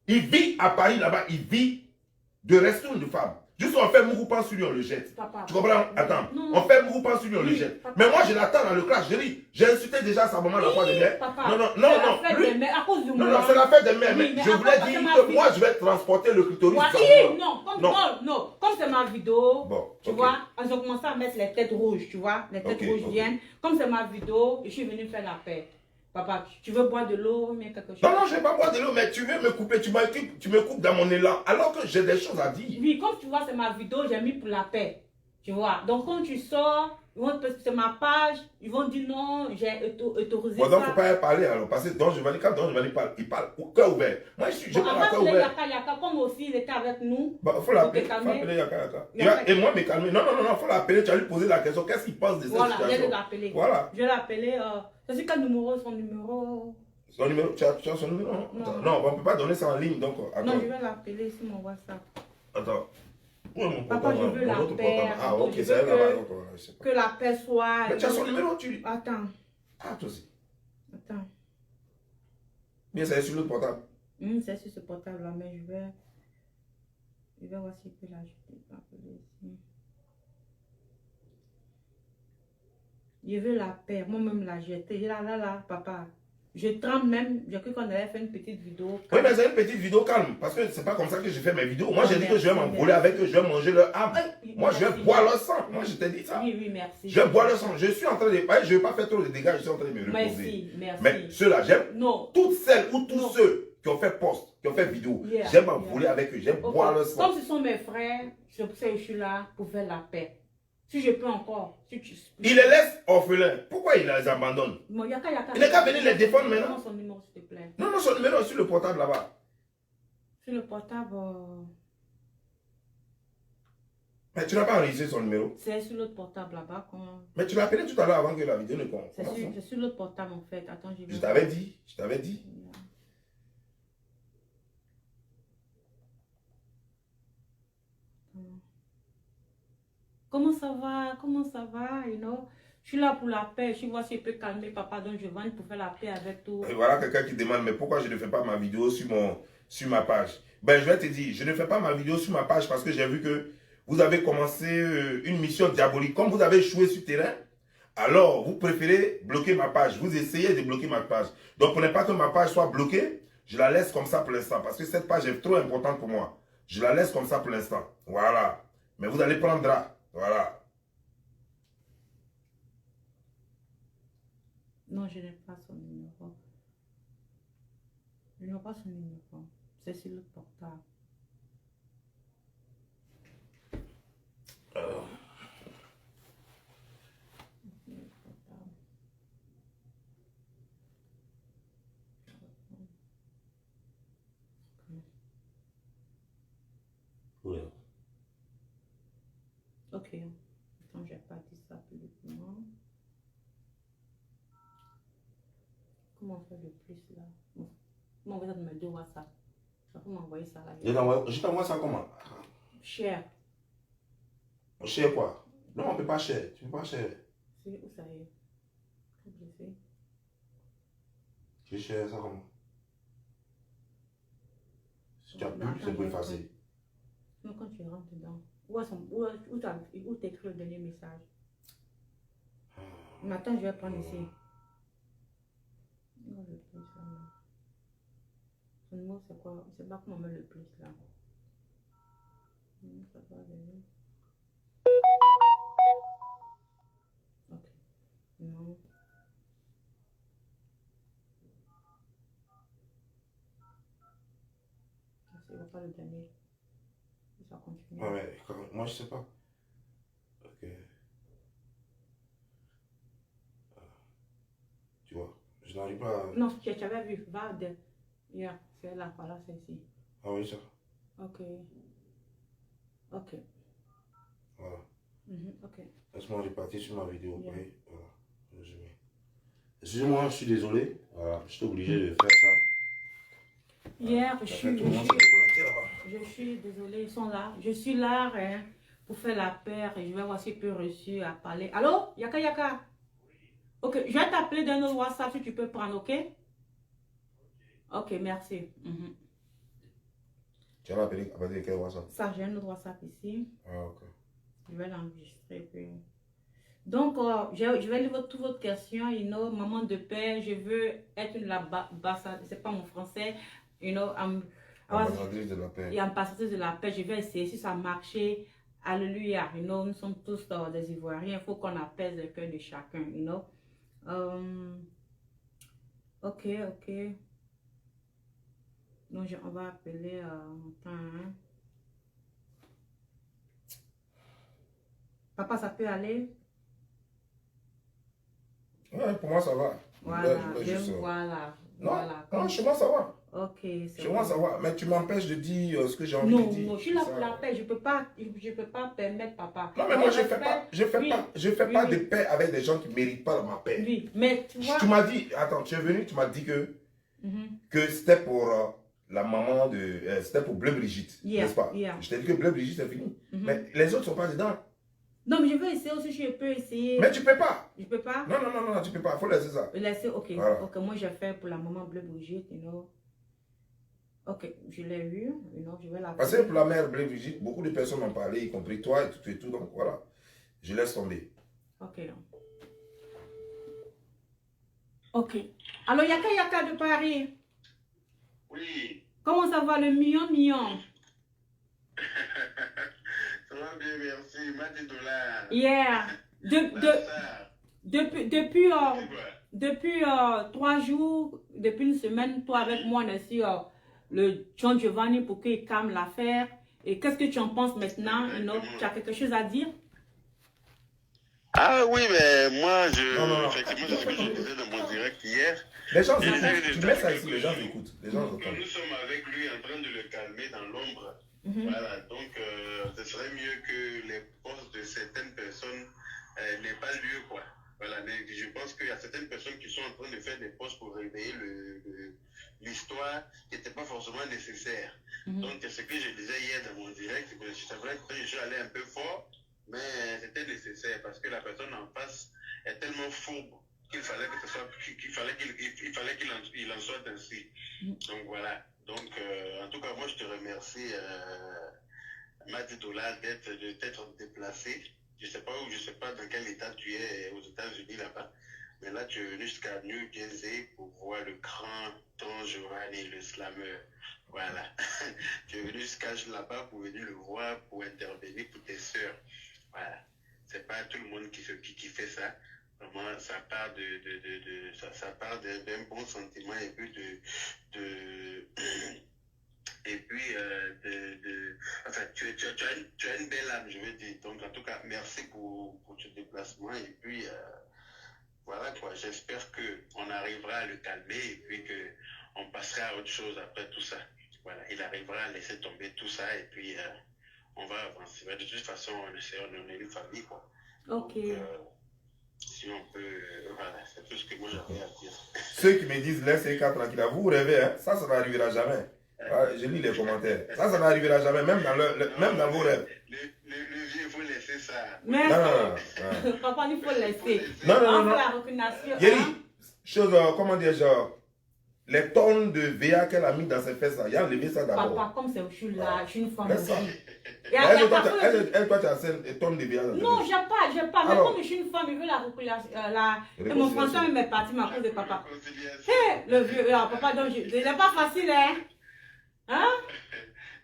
il vit à Paris là-bas, il vit de restaurant de femmes. Juste on fait mourou sur lui, on le jette. Papa. Tu comprends? Attends. Non. On fait mourou sur lui, on le jette. Papa. Mais moi, je l'attends dans le clash. Je dis, j'ai insulté déjà sa maman la fois dernière. Papa. Non, non, C'est non, la non. fête des mères, à cause du Non, moi. non, c'est la fête des mères. Oui, Mais mais je voulais c'est dire ma que vie. moi, je vais transporter le clitoris. Ouais, sans non, comme, non. non, comme c'est ma vidéo, Bon, tu ok. vois, ils ont commencé à mettre les têtes rouges, tu vois, les têtes Ok, rouges ok. viennent. Comme c'est ma vidéo, je suis venue faire la paix. Papa, tu veux boire de l'eau, mais quelque chose? Non, non, je ne vais pas boire de l'eau, mais tu veux me couper, tu me coupes dans mon élan, alors que j'ai des choses à dire. Oui, comme tu vois, c'est ma vidéo, j'ai mis pour la paix. Tu vois, donc quand tu sors, c'est ma page, ils vont dire non, j'ai autorisé Bon, donc, il ne ça. faut pas y parler, alors, parce que Don Giovanni, quand Don Giovanni parle, il parle au cœur ouvert. Moi, je Bon, parle à avant, cœur c'est les ouvert. Yaka, comme aussi, il était avec nous. Bah, il faut l'appeler, Pour te il faut calmer. appeler Yaka Yaka. Yaka. Et moi, me calmer. Non, non, non, il faut l'appeler, tu vas lui poser la question, qu'est-ce qu'il pense de cette Voilà, situation? je vais l'appeler. Voilà. Je vais l'appeler. C'est quel numéro, son numéro? Son numéro, tu as son numéro? Non, Non. non, on ne peut pas donner ça en ligne, donc, attends. Non, je vais l'appeler sur mon WhatsApp. Attends. Où est mon Papa, portable? je veux Mon la autre paix. portable. Ah, ok, Je c'est veux elle là-bas, que- donc, je sais pas. Que la paix soit. Mais tu as son numéro, tu... Attends, Ah, toi aussi. attends. Bien, c'est sur le portable. C'est sur ce portable là, mais je vais voir si je peux l'ajouter. Appeler ici. Je veux la paix. Moi-même la jeter. Là, papa. Je tremble même. J'ai cru qu'on allait faire une petite vidéo. Oui, mais c'est une petite vidéo calme, parce que c'est pas comme ça que je fais mes vidéos. Moi, Oh, j'ai dit que je vais merci, m'envoler avec eux, je vais manger leur âme. Oui, Moi, je vais merci. boire leur sang. Moi, je t'ai dit ça. Oui, oui, merci. Je vais boire leur sang. Je suis en train de... Ouais, je ne vais pas faire trop de dégâts, je suis en train de me reposer. Merci, merci. Mais ceux-là, j'aime Non. toutes celles ou tous Non. ceux qui ont fait post, qui ont fait vidéo. Yeah, J'aime m'envoler avec eux, j'aime Ok. boire leur sang. Comme ce sont mes frères, c'est pour ça que je suis là pour faire la paix. Si je peux encore. Si tu... Il les laisse orphelins. Pourquoi il les abandonne? Bon, Yaka. Il n'est qu'à venir les défendre maintenant. Donne son numéro, s'il te plaît. Non, non, son numéro est sur le portable là-bas. Sur le portable, Mais tu n'as pas enregistré son numéro. c'est sur l'autre portable là-bas. Mais tu l'as appelé tout à l'heure avant que la vidéo ne commence. C'est sur l'autre portable en fait. Attends, Je t'avais dit, je t'avais dit. Comment ça va? Comment ça va? You know? Je suis là pour la paix. Je vois si je peux calmer papa dont je vends pour faire la paix avec tout. Et voilà quelqu'un qui demande, mais pourquoi je ne fais pas ma vidéo sur ma page? Ben, je vais te dire, je ne fais pas ma vidéo sur ma page parce que j'ai vu que vous avez commencé une mission diabolique. Comme vous avez échoué sur terrain, alors vous préférez bloquer ma page. Vous essayez de bloquer ma page. Donc, pour ne pas que ma page soit bloquée, je la laisse comme ça pour l'instant. Parce que cette page est trop importante pour moi. Je la laisse comme ça pour l'instant. Voilà. Mais vous allez prendre là. Voilà. Non, je n'ai pas son numéro. Je n'ai pas son numéro. C'est sur le portable. Oui. Ok. Attends, j'ai pas dit ça publiquement. Comment on fait le plus là? Bon. Comment on va me dire WhatsApp? Ça peut m'envoyer ça là. Je t'envoie ça comment? Cher. Cher quoi? Non, on ne peut pas cher. Tu ne peux pas cher. C'est où ça est? Je sais. Tu cher ça comment? Si tu as Non, pu, c'est pour effacer. Non, quand tu rentres dedans. Où t'écris le dernier message? Mais attends, je vais prendre ici. Non, le plus là. Son numéro, c'est quoi? C'est pas comment on met le plus là. Ça va venir. Ok. Non. C'est pas le dernier. Ça continue. Ouais, mais moi je sais pas. Ok. Tu vois, je n'arrive pas à... Non, tu avais vu. Va de. Yeah, c'est là, voilà, c'est ici. Ah oui, ça. Ok. Ok. Voilà. Ok. Laisse-moi repartir sur ma vidéo. Yeah. Oui, voilà. Résumé. Excusez-moi, je suis désolé. Voilà, je suis obligé de faire ça. Hier, Ça fait tout le monde se déconnecter là-bas. je suis désolée, ils sont là. Je suis là hein, pour faire la paire et je vais voir si je peux réussir à parler. Allô, Yaka Yaka? Ok, je vais t'appeler d'un autre WhatsApp si tu peux prendre, ok? Ok, merci. Tu vas m'appeler à partir de quel WhatsApp? Ça, j'ai un autre WhatsApp ici. Ah, ok. Je vais l'enregistrer. Puis... Donc, je vais lire toutes votre questions. You know, maman de paix, je veux être une ambassadrice, c'est pas mon français. You know, Ambassadrice de la paix. Et ambassadrice de la paix, je vais essayer. Si ça marchait, alléluia. You know, nous sommes tous des Ivoiriens. Il faut qu'on apaise le cœur de chacun. You know. Ok. Donc, on va appeler. Hein. Papa, ça peut aller? Ouais, pour moi, ça va. Voilà, voilà. Voilà. Non, chez moi, ça va. Ok, chez moi, ça va. Mais tu m'empêches de dire ce que j'ai envie de dire. Non, je suis là pour la paix. Je peux pas permettre, papa. Non, mais moi, je fais pas de paix avec des gens qui ne méritent pas ma paix. Oui, mais tu vois... Tu m'as dit, attends, tu es venu, tu m'as dit que c'était pour la maman de... c'était pour Bleu Brigitte, n'est-ce pas? Je t'ai dit que Bleu Brigitte, c'est fini. Mais les autres ne sont pas dedans. Non, mais je veux essayer aussi, je peux essayer. Mais tu peux pas. Je peux pas? Non, tu peux pas. Il faut laisser ça. Laisser, ok. Voilà. Ok, moi, je fais pour la maman Bleu Brigitte, you know. Ok, je l'ai vu, you know, je vais la... Parce que pour la mère Bleu Brigitte, beaucoup de personnes m'ont parlé, y compris toi et tout, donc voilà. Je laisse tomber. Ok. Ok. Alors, Yaka de Paris. Oui. Comment ça va, le million? Ça va bien, merci. Mati Dollar. Yeah. Depuis 3 jours, depuis une semaine, toi avec moi, on est sur le John Giovanni pour qu'il calme l'affaire. Et qu'est-ce que tu en penses maintenant? Tu as quelque chose à dire? Ah oui, mais moi, effectivement, c'est ce que je disais dans mon direct hier. Les gens écoutent. Tu mets ça ici, les gens écoutent. Les gens entendent. Nous sommes avec lui en train de le calmer dans l'ombre. Voilà, donc ce serait mieux que les postes de certaines personnes n'aient pas lieu, quoi. Voilà, mais je pense qu'il y a certaines personnes qui sont en train de faire des postes pour réveiller l'histoire qui n'était pas forcément nécessaire. Donc, ce que je disais hier dans mon direct, c'est vrai que je suis allé un peu fort, mais c'était nécessaire parce que la personne en face est tellement fourbe qu'il fallait que ce soit, qu'il en soit ainsi. Donc voilà. Donc en tout cas, moi je te remercie, Mati Dollar, de t'être déplacé. Je sais pas dans quel état tu es aux États-Unis là-bas, mais là tu es venu jusqu'à New Jersey pour voir le grand Don Giovanni, le slammer. Voilà. Tu es venu jusqu'à là-bas pour venir le voir, pour intervenir pour tes sœurs. Voilà. C'est pas tout le monde qui fait ça. Vraiment, ça part d'un bon sentiment et puis enfin, tu as une belle âme, je veux dire. Donc, en tout cas, merci pour ce déplacement. Et puis, voilà quoi. J'espère qu'on arrivera à le calmer et puis qu'on passera à autre chose après tout ça. Voilà, il arrivera à laisser tomber tout ça et puis on va avancer. Mais de toute façon, on est une famille, quoi. Ok. Donc, si on peut, voilà, c'est tout ce que moi j'avais à dire. Ceux qui me disent laissez les tranquille, vous rêvez, hein? Ça n'arrivera jamais. Je lis les commentaires. Ça n'arrivera jamais, même dans vos rêves. Le vieux, il faut laisser ça. Mais Non. papa, il faut laisser. Non. La reconnaissance. Chose, comment dire, genre, les tonnes de VA qu'elle a mis dans ses fesses, il a enlevé ça d'abord. Papa, comme c'est, je suis là, je suis une femme. Laisse ça. Elle, toi, tu as 5 tonnes de VA dans tes fesses. non, j'ai pas. Mais Alors, comme je suis une femme, je veux la réconciliation. Et mon français même est parti à cause de papa. Réconciliation. Hé, le vieux, papa, donc, c'est pas facile, hein? Hein?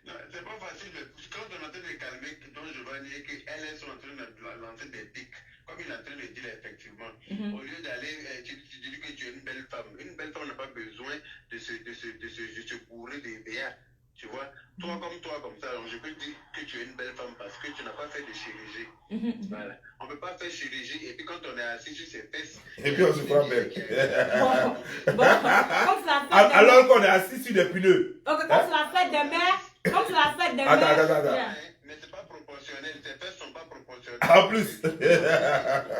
Non, c'est pas facile. Quand on est en train de calmer Don Giovanni et qu'elle est en train de lancer des pics, comme il est en train de dire effectivement, au lieu d'aller, tu dis que tu es une belle femme. Une belle femme n'a pas besoin de se bourrer des VA. Tu vois, toi comme ça, je peux dire que tu es une belle femme parce que tu n'as pas fait de chirurgie. Voilà. On ne peut pas faire chirurgie et puis quand on est assis sur ses fesses. Et puis on se croit belle. Alors qu'on est assis sur des pneus. Ok, comme c'est la fête des mères. Attends. Mais c'est pas proportionnel, tes fesses sont pas proportionnelles. En plus.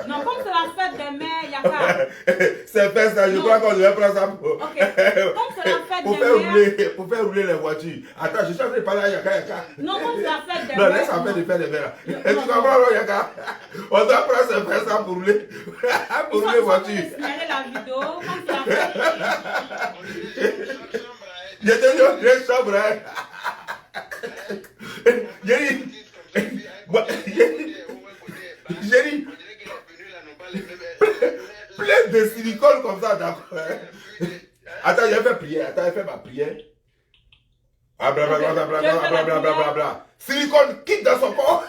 Non, comme c'est la fête des mères, Yaka. Ces fesses là, je crois qu'on devrait prendre ça pour. Ok, comme c'est la fête des mères. Pour faire rouler les voitures. Attends, je suis en train de parler à Yaka. Non, comme c'est la fête des mères. Non, laisse ça faire des verres. Et tu comprends, Yaka? On doit prendre ces fesses là pour rouler. Pour rouler les voitures. La vidéo, comme c'est la fête. On est déjà dans chaque chambre. J'étais dans une chambre. comme ça, d'accord. Attends, j'ai fait prière. Attends, j'ai fait ma prière. Ah, blablabla, blablabla. Silicone quitte dans son corps.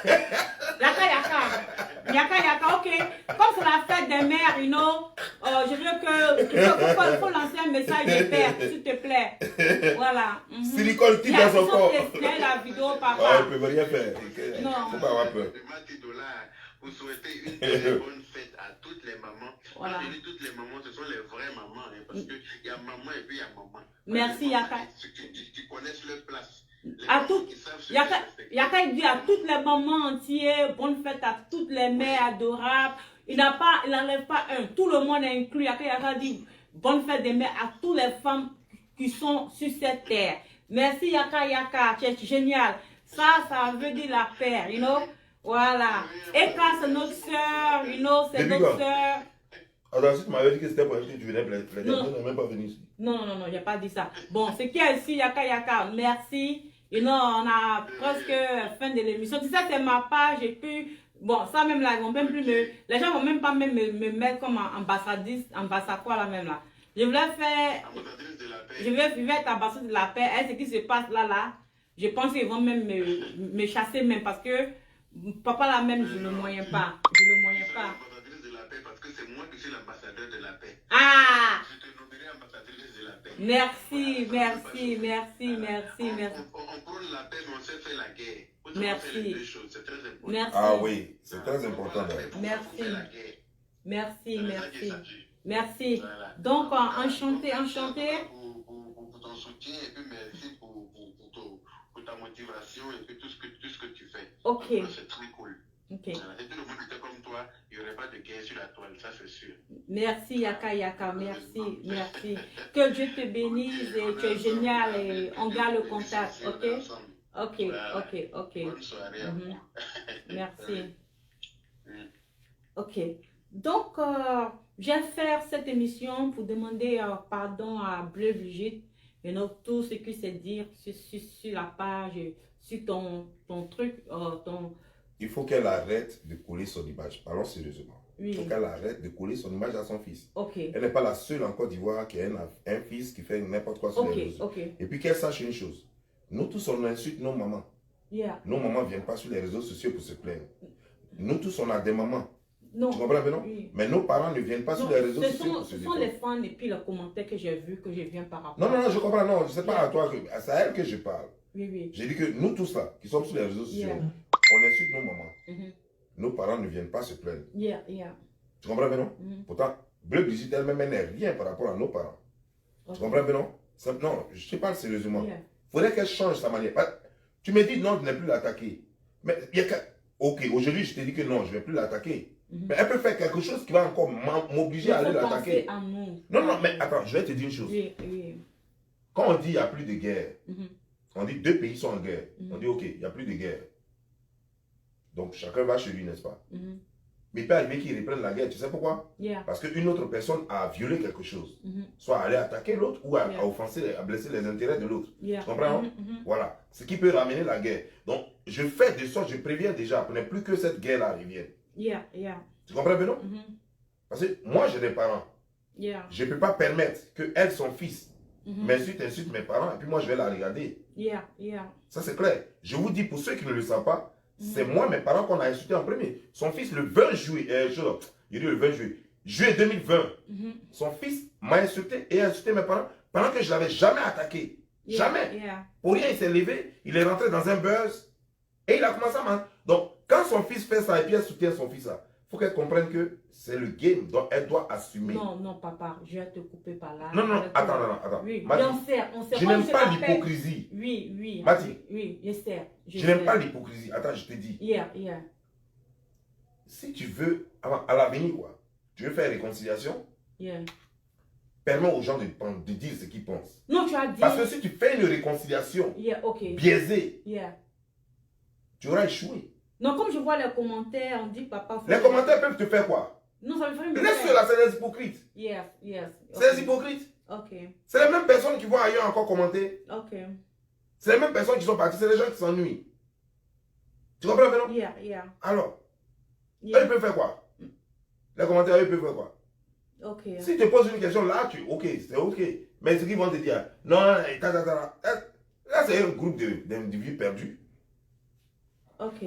Yaka, ok. Comme c'est la fête des mères, you know, je veux que. Il faut lancer un message de père, s'il te plaît. Voilà. Silicone quitte dans son corps. La vidéo, papa. Ah, il ne peut rien faire. Non. Faut pas avoir peur. Vous souhaitez une très bonne fête à toutes les mamans. Voilà. Quand je dis toutes les mamans, ce sont les vraies mamans. Hein, parce qu'il y a maman et puis il y a maman. Merci, Yaka. Qui connaissent leur place. À toutes, Yaka dit à toutes les mamans entières, bonne fête à toutes les mères adorables. Il n'enlève pas un. Tout le monde est inclus. Yaka dit bonne fête des mères à toutes les femmes qui sont sur cette terre. Merci Yaka, c'est génial. Ça veut dire la paix, you know. Voilà. Et quand c'est notre soeur, you know, c'est notre soeur. Alors, si tu m'avais dit que c'était pour que tu venais plaider, non, n'est même pas venu ici. Non, il n'y a pas dit ça. Bon, c'est qui est ici, Yaka, merci. You know, on a presque fin de l'émission. Si ça, c'est ma page, et puis, bon, ça même là, ils vont même plus les gens vont même pas même me mettre comme ambassadrice quoi là même là. Je voulais faire, je vais être ambassadrice de la paix. Et ce qui se passe là, je pense qu'ils vont même me chasser même parce que papa là même, je le moyen pas. Parce que c'est moi qui suis l'ambassadeur de la paix. Ah! Je te nommerai ambassadrice de la paix. Merci. On prône la paix, mais on sait faire la guerre. Merci. Les deux choses, c'est très important. Merci. Ah oui, c'est très important. Merci. Voilà. Donc, enchanté. Pour ton soutien et puis merci pour ta motivation et puis tout ce que tu fais. Ok. C'est très cool. Okay. Si tout le monde était comme toi, il n'y aurait pas de guerre sur la toile, ça c'est sûr. Merci Yaka, merci. Que Dieu te bénisse et tu es génial et on garde le contact, ok? Ok. Bonne soirée à vous. Merci. Ok. Donc, je vais faire cette émission pour demander pardon à Bleu Brigitte et tout ce qui s'est dit sur la page, sur ton truc, Il faut qu'elle arrête de coller son image. Parlons sérieusement. Oui. Il faut qu'elle arrête de coller son image à son fils. Ok. Elle n'est pas la seule en Côte d'Ivoire qui a un fils qui fait n'importe quoi sur les réseaux. Ok. Et puis qu'elle sache une chose. Nous tous, on insulte nos mamans. Yeah. Nos mamans ne viennent pas sur les réseaux sociaux pour se plaindre. Nous tous, on a des mamans. Non. Tu comprends, non? Oui. Mais nos parents ne viennent pas sur les réseaux sociaux pour se Ce sont les fans et puis les commentaires que j'ai vus, que je viens par rapport. Non, je comprends. Non, je ne sais pas à toi, c'est à elle que je parle. Oui. J'ai dit que nous tous là, qui sommes sur les réseaux sociaux, on insulte nos mamans. Nos parents ne viennent pas se plaindre. Yeah. Tu comprends, non? Pourtant, Bleu Brigitte elle-même, elle n'est rien par rapport à nos parents. Okay. Tu comprends, non? Non, je te parle sérieusement. Il faudrait qu'elle change sa manière. Tu me dis non, je n'ai plus l'attaquer. Mais il y a que... Ok, aujourd'hui, je te dis que non, je ne vais plus l'attaquer. Mais elle peut faire quelque chose qui va encore m'obliger à aller l'attaquer. Non, mais attends, je vais te dire une chose. Oui. Quand on dit qu'il n'y a plus de guerre, on dit deux pays sont en guerre. On dit ok, il n'y a plus de guerre. Donc chacun va chez lui, n'est-ce pas? Mais il peut arriver qu'il reprenne la guerre. Tu sais pourquoi? Parce qu'une autre personne a violé quelque chose. Soit aller attaquer l'autre ou à offenser, à blesser les intérêts de l'autre. Tu comprends? Voilà. Ce qui peut ramener la guerre. Donc je fais de sorte, je préviens déjà pour ne plus que cette guerre-là revienne. Tu comprends, Benoît? Parce que moi j'ai des parents. Je ne peux pas permettre que elle, son fils, insulte mes parents et puis moi je vais la regarder. Ça c'est clair. Je vous dis pour ceux qui ne le savent pas, c'est moi, mes parents qu'on a insulté en premier. Son fils le 20 juillet, juillet 2020, son fils m'a insulté et a insulté mes parents pendant que je ne l'avais jamais attaqué. Jamais. Pour rien, il s'est levé, il est rentré dans un buzz et il a commencé à m'en... Donc, quand son fils fait ça et puis elle soutient son fils là, il faut qu'elle comprenne que c'est le game, donc elle doit assumer. Non, papa, je vais te couper par là. Non, attends. Oui, je n'aime pas l'hypocrisie. Oui. Mati. Oui, je sais. Je n'aime pas l'hypocrisie. Attends, je te dis. Yeah. Si tu veux, à l'avenir, quoi, tu veux faire réconciliation, permets aux gens de dire ce qu'ils pensent. Non, tu as dit. Parce que si tu fais une réconciliation biaisée, tu auras échoué. Non, comme je vois les commentaires, on dit papa... Les commentaires peuvent te faire quoi? Non, ça me fait une... Laisse-le là, c'est des hypocrites. Yes. C'est des hypocrites. Ok. C'est les mêmes personnes qui vont ailleurs encore commenter. Ok. C'est les mêmes personnes qui sont parties, c'est les gens qui s'ennuient. Tu comprends, non? Yeah. Alors, eux, ils peuvent faire quoi? Les commentaires, eux, ils peuvent faire quoi? Ok. Si tu te poses une question là, ok, c'est ok. Mais ce qu'ils vont te dire, non, là c'est un groupe d'individus perdus. Ok.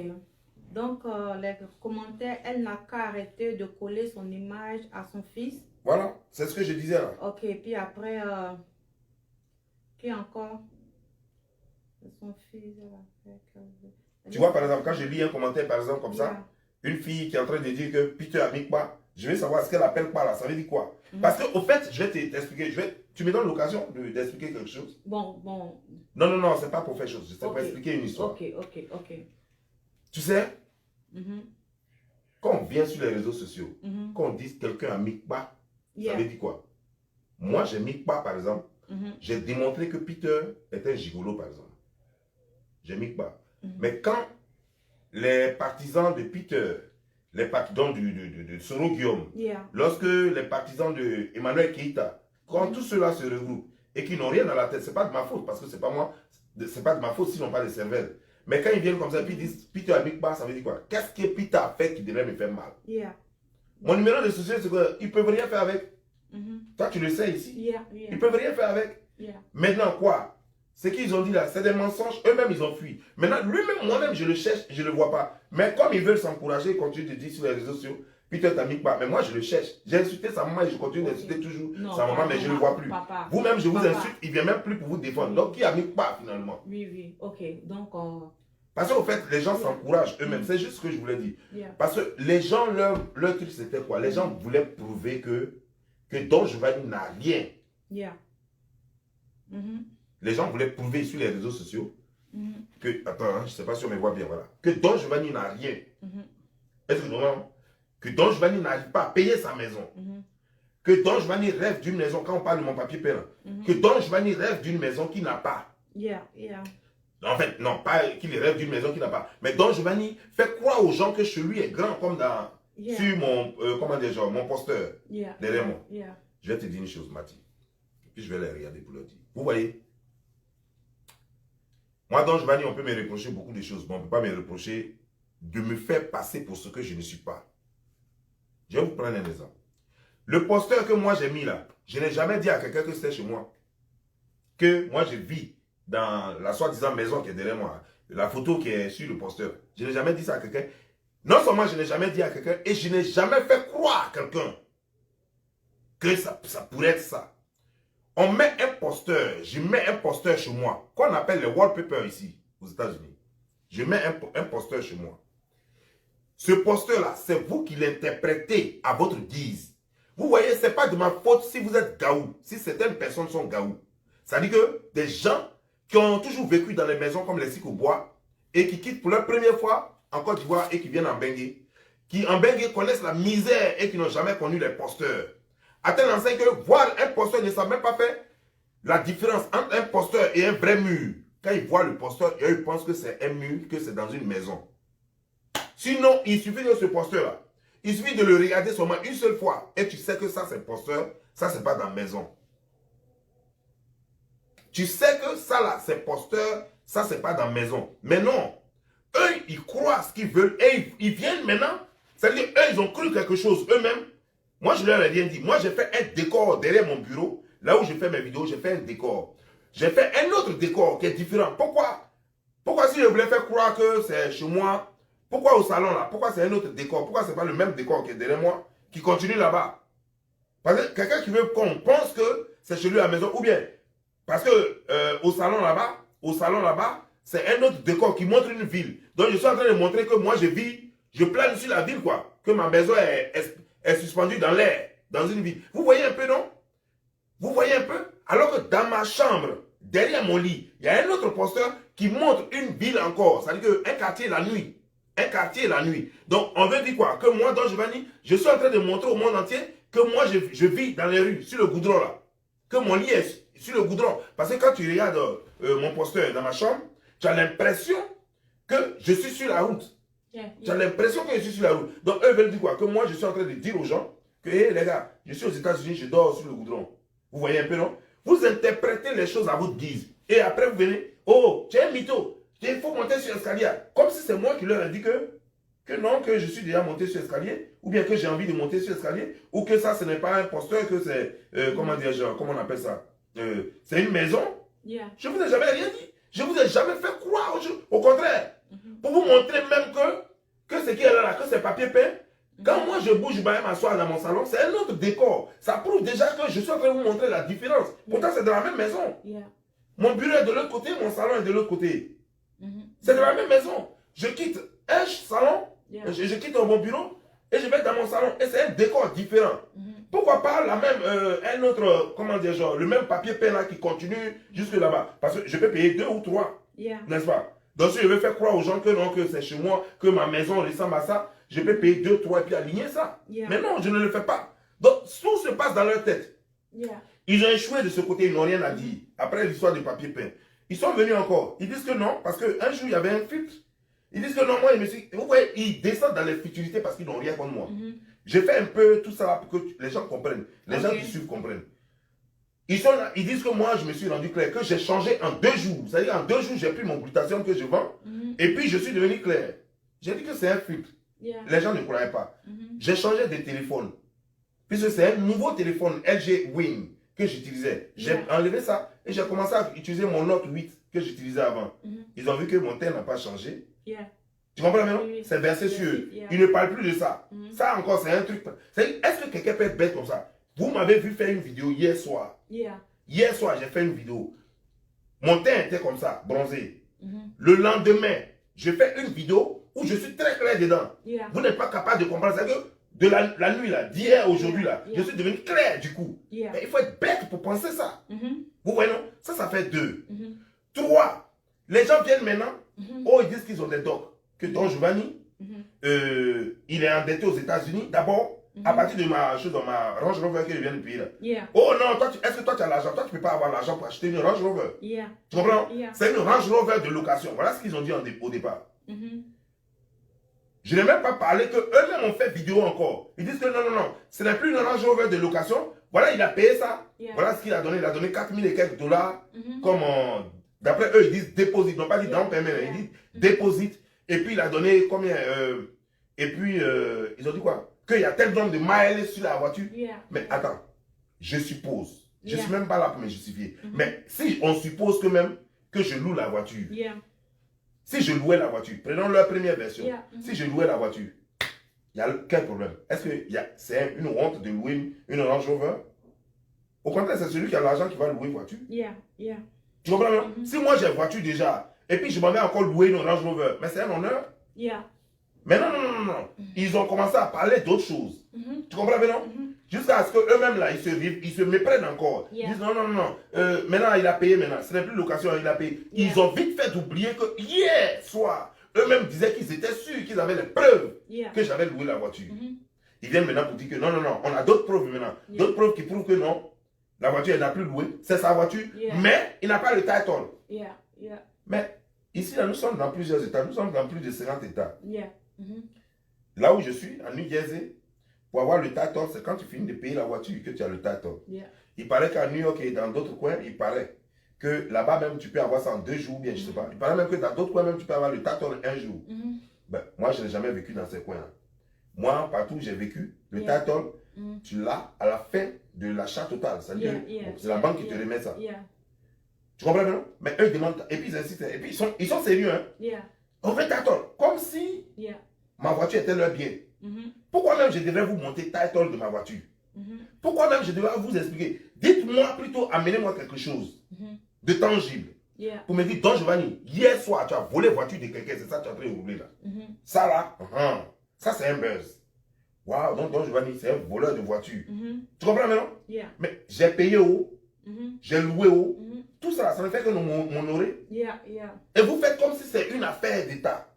Donc, les commentaires, elle n'a qu'à arrêter de coller son image à son fils. Voilà, c'est ce que je disais là. Ok, puis après, qui encore? Son fils, Tu vois, par exemple, quand je lis un commentaire, par exemple, comme ça, une fille qui est en train de dire que Peter a mis quoi, je vais savoir ce qu'elle appelle quoi là, ça veut dire quoi. Parce qu'au fait, je vais t'expliquer, tu me donnes l'occasion d'expliquer quelque chose. Bon. Non, c'est pas pour faire chose, c'est pour expliquer une histoire. Ok. Tu sais, quand on vient sur les réseaux sociaux, quand on dit quelqu'un a mis quoi, ça veut dire quoi. Moi, j'ai mis quoi, par exemple, j'ai démontré que Peter est un gigolo, par exemple. J'ai mis quoi. Mais quand les partisans de Peter, les partisans de Soro Guillaume, lorsque les partisans de Emmanuel Keïta, quand tout cela se regroupe et qu'ils n'ont rien dans la tête, c'est pas de ma faute, parce que c'est pas moi, c'est pas de ma faute s'ils n'ont pas de cervelle. Mais quand ils viennent comme ça et puis ils disent Peter a mis quoi, ça veut dire quoi? Qu'est-ce que Peter a fait qui devrait me faire mal? Mon numéro de société, c'est quoi? Ils peuvent rien faire avec. Toi, tu le sais ici. Ils peuvent rien faire avec. Maintenant, quoi? Ce qu'ils ont dit là, c'est des mensonges. Eux-mêmes, ils ont fui. Maintenant, lui-même, moi-même, je le cherche, je ne le vois pas. Mais comme ils veulent s'encourager, ils continuent de dire sur les réseaux sociaux, Peter t'a mis quoi? Mais moi, je le cherche. J'ai insulté sa maman et je continue d'insulter toujours sa maman, mais je ne le vois plus. Vous-même, je vous insulte, il ne vient même plus pour vous défendre. Donc, qui a mis quoi finalement? Oui, ok. Donc, parce qu'au fait, les gens s'encouragent eux-mêmes. C'est juste ce que je voulais dire. Parce que les gens, leur truc, c'était quoi? Les gens voulaient prouver que Don Giovanni n'a rien. Les gens voulaient prouver sur les réseaux sociaux que, attends, je ne sais pas si on me voit bien, voilà, que Don Giovanni n'a rien. Est-ce que vraiment? Que Don Giovanni n'arrive pas à payer sa maison. Que Don Giovanni rêve d'une maison, quand on parle de mon papier peint, que Don Giovanni rêve d'une maison qu'il n'a pas. En fait, non, pas qu'il rêve d'une maison qu'il n'a pas. Mais Don Giovanni fait croire aux gens que chez lui est grand, comme dans, sur mon, comment dire, genre, mon poster derrière moi. Je vais te dire une chose, Mati. Puis je vais les regarder pour leur dire. Vous voyez? Moi, Don Giovanni, on peut me reprocher beaucoup de choses, mais on ne peut pas me reprocher de me faire passer pour ce que je ne suis pas. Je vais vous prendre un exemple. Le poster que moi j'ai mis là, je n'ai jamais dit à quelqu'un que c'était chez moi. Que moi je vis dans la soi-disant maison qui est derrière moi. La photo qui est sur le poster. Je n'ai jamais dit ça à quelqu'un. Non seulement je n'ai jamais dit à quelqu'un, et je n'ai jamais fait croire à quelqu'un que ça pourrait être ça. On met un poster, je mets un poster chez moi, qu'on appelle les wallpapers ici, aux États-Unis. Je mets un poster chez moi. Ce poster-là, c'est vous qui l'interprétez à votre guise. Vous voyez, ce n'est pas de ma faute si vous êtes gaou, si certaines personnes sont gaou. Ça dit que des gens qui ont toujours vécu dans les maisons comme les Sikobois et qui quittent pour la première fois en Côte d'Ivoire et qui viennent en Bengué, qui en Bengué connaissent la misère et qui n'ont jamais connu les posters. À tel enseigne que voir un poster ne savent même pas faire la différence entre un poster et un vrai mur. Quand ils voient le poster, ils pensent que c'est un mur, que c'est dans une maison. Sinon, il suffit de ce poster-là. Il suffit de le regarder seulement une seule fois et tu sais que ça c'est poster, ça c'est pas dans la maison. Tu sais que ça là c'est poster, ça c'est pas dans la maison. Mais non, eux ils croient ce qu'ils veulent et ils viennent maintenant. C'est-à-dire eux ils ont cru quelque chose eux-mêmes. Moi je leur ai rien dit. Moi j'ai fait un décor derrière mon bureau. Là où je fais mes vidéos, j'ai fait un décor. J'ai fait un autre décor qui est différent. Pourquoi? Pourquoi si je voulais faire croire que c'est chez moi? Pourquoi au salon là? Pourquoi c'est un autre décor? Pourquoi c'est pas le même décor qui est derrière moi qui continue là-bas? Parce que quelqu'un qui veut qu'on pense que c'est chez lui à la maison ou bien parce que au salon là-bas, c'est un autre décor qui montre une ville. Donc je suis en train de montrer que moi je vis, je plane sur la ville quoi. Que ma maison est suspendue dans l'air, dans une ville. Vous voyez un peu non? Vous voyez un peu? Alors que dans ma chambre, derrière mon lit, il y a un autre poster qui montre une ville encore. C'est-à-dire qu'un quartier la nuit. Un quartier la nuit. Donc on veut dire quoi? Que moi, Don Giovanni, je suis en train de montrer au monde entier que moi je vis dans les rues, sur le goudron là. Que mon lit est sur le goudron. Parce que quand tu regardes mon poster dans ma chambre, tu as l'impression que je suis sur la route. Tu as l'impression que je suis sur la route. Donc eux veulent dire quoi? Que moi je suis en train de dire aux gens que hey, les gars, je suis aux États-Unis, je dors sur le goudron. Vous voyez un peu non? Vous interprétez les choses à votre guise. Et après vous venez, oh, tu es un mytho. Il faut monter sur l'escalier. Comme si c'est moi qui leur ai dit que que non, que je suis déjà monté sur l'escalier, ou bien que j'ai envie de monter sur l'escalier, ou que ça, ce n'est pas un posteur, que c'est, comment dire, genre, comment on appelle ça, c'est une maison. Yeah. Je ne vous ai jamais rien dit. Je ne vous ai jamais fait croire. Au contraire, pour vous montrer même que ce qui est là, que c'est papier peint, quand moi je bouge, je vais m'asseoir dans mon salon, c'est un autre décor. Ça prouve déjà que je suis en train de vous montrer la différence. Pourtant, c'est dans la même maison. Yeah. Mon bureau est de l'autre côté, mon salon est de l'autre côté. C'est dans la même maison. Je quitte un salon, je quitte mon bureau et je vais dans mon salon. Et c'est un décor différent. Pourquoi pas la même, un autre, comment dire, genre, le même papier peint là qui continue jusque là-bas. Parce que je peux payer 2 ou 3. N'est-ce pas? Donc si je veux faire croire aux gens que non, que c'est chez moi, que ma maison ressemble à ça, je peux payer 2, 3 et puis aligner ça. Mais non, je ne le fais pas. Donc tout se passe dans leur tête. Ils ont échoué de ce côté, ils n'ont rien à dire. Après l'histoire du papier peint. Ils sont venus encore. Ils disent que non, parce qu'un jour il y avait un filtre. Ils disent que non, moi, vous voyez, ils descendent dans les futilités parce qu'ils n'ont rien contre moi. J'ai fait un peu tout ça pour que les gens comprennent. Les gens qui suivent comprennent. Ils sont là, ils disent que moi, je me suis rendu clair, que j'ai changé en 2 jours. C'est-à-dire, en 2 jours, j'ai pris mon glutathion que je vends. Et puis, je suis devenu clair. J'ai dit que c'est un filtre. Les gens ne croyaient pas. J'ai changé de téléphone. Puisque c'est un nouveau téléphone LG Wing que j'utilisais. J'ai enlevé ça et j'ai commencé à utiliser mon Note 8 que j'utilisais avant. Ils ont vu que mon teint n'a pas changé. Tu comprends maintenant? C'est versé sur eux. Ils ne parlent plus de ça. Ça encore, c'est un truc. Est-ce que quelqu'un peut être bête comme ça? Vous m'avez vu faire une vidéo hier soir. Hier soir, j'ai fait une vidéo. Mon teint était comme ça, bronzé. Le lendemain, je fais une vidéo où je suis très clair dedans. Vous n'êtes pas capable de comprendre ça. De la nuit, là, d'hier, aujourd'hui, là, je suis devenu clair du coup. Mais il faut être bête pour penser ça. Vous voyez, non? Ça fait 2. 3. Les gens viennent maintenant. Oh, ils disent qu'ils ont des docs. Que Don Giovanni, il est endetté aux États-Unis. D'abord, à partir de ma chose dans ma Range Rover que je viens de payer là. Oh non, est-ce que toi tu as l'argent? Toi tu ne peux pas avoir l'argent pour acheter une Range Rover. Tu comprends? C'est une Range Rover de location. Voilà ce qu'ils ont dit au départ. Je n'ai même pas parlé qu'eux-mêmes ont fait vidéo encore. Ils disent que non, ce n'est plus une Range Rover de location. Voilà, il a payé ça. Voilà ce qu'il a donné. Il a donné 4000 et quelques dollars. Comme d'après eux, ils disent déposit. Ils n'ont pas dit down payment. Ils disent déposit. Et puis il a donné combien et puis ils ont dit quoi? Qu'il y a tel nombre de miles sur la voiture. Mais attends, je suppose. Je ne suis même pas là pour me justifier. Mais si on suppose que même que je loue la voiture. Si je louais la voiture, prenons leur première version. Si je louais la voiture, il y a quel problème? Est-ce que c'est une honte de louer une Range Rover? Au contraire, c'est celui qui a l'argent qui va louer une voiture. Tu comprends? Si moi j'ai une voiture déjà, et puis je m'en vais encore louer une Range Rover, mais c'est un honneur. Mais non. Ils ont commencé à parler d'autres choses. Tu comprends maintenant? Jusqu'à ce qu'eux-mêmes là, ils se méprennent encore. Ils disent non. Maintenant il a payé maintenant. Ce n'est plus location, il a payé. Ils ont vite fait d'oublier que hier soir, eux-mêmes disaient qu'ils étaient sûrs, qu'ils avaient les preuves que j'avais loué la voiture. Ils viennent maintenant pour dire que non, on a d'autres preuves maintenant. D'autres preuves qui prouvent que non, la voiture elle n'a plus loué, c'est sa voiture, mais il n'a pas le title. Mais ici là, nous sommes dans plusieurs États, nous sommes dans plus de 50 États. Là où je suis, en New Jersey, pour avoir le title, c'est quand tu finis de payer la voiture que tu as le title. Il paraît qu'à New York et dans d'autres coins, il paraît que là-bas même tu peux avoir ça en 2 jours, bien je sais pas. Il paraît même que dans d'autres coins même tu peux avoir le title en 1 jour. Ben, moi je n'ai jamais vécu dans ces coins-là. Moi, partout où j'ai vécu, le title, tu l'as à la fin de l'achat total. C'est-à-dire c'est la banque qui te remet ça. Tu comprends non? Mais eux demandent, et puis ils insistent, et puis ils sont sérieux. On veut title, comme si ma voiture était leur bien. Pourquoi même je devrais vous monter title de ma voiture? Pourquoi même je devrais vous expliquer? Dites-moi plutôt, amenez-moi quelque chose de tangible. Pour me dire, Don Giovanni, hier soir, tu as volé la voiture de quelqu'un, c'est ça que tu as pris oublier là. Ça là, ça c'est un buzz. Waouh, donc Don Giovanni, c'est un voleur de voiture. Tu comprends maintenant? Mais j'ai payé haut, j'ai loué haut. Tout ça, ça ne fait que nous m'honorer. Et vous faites comme si c'est une affaire d'État.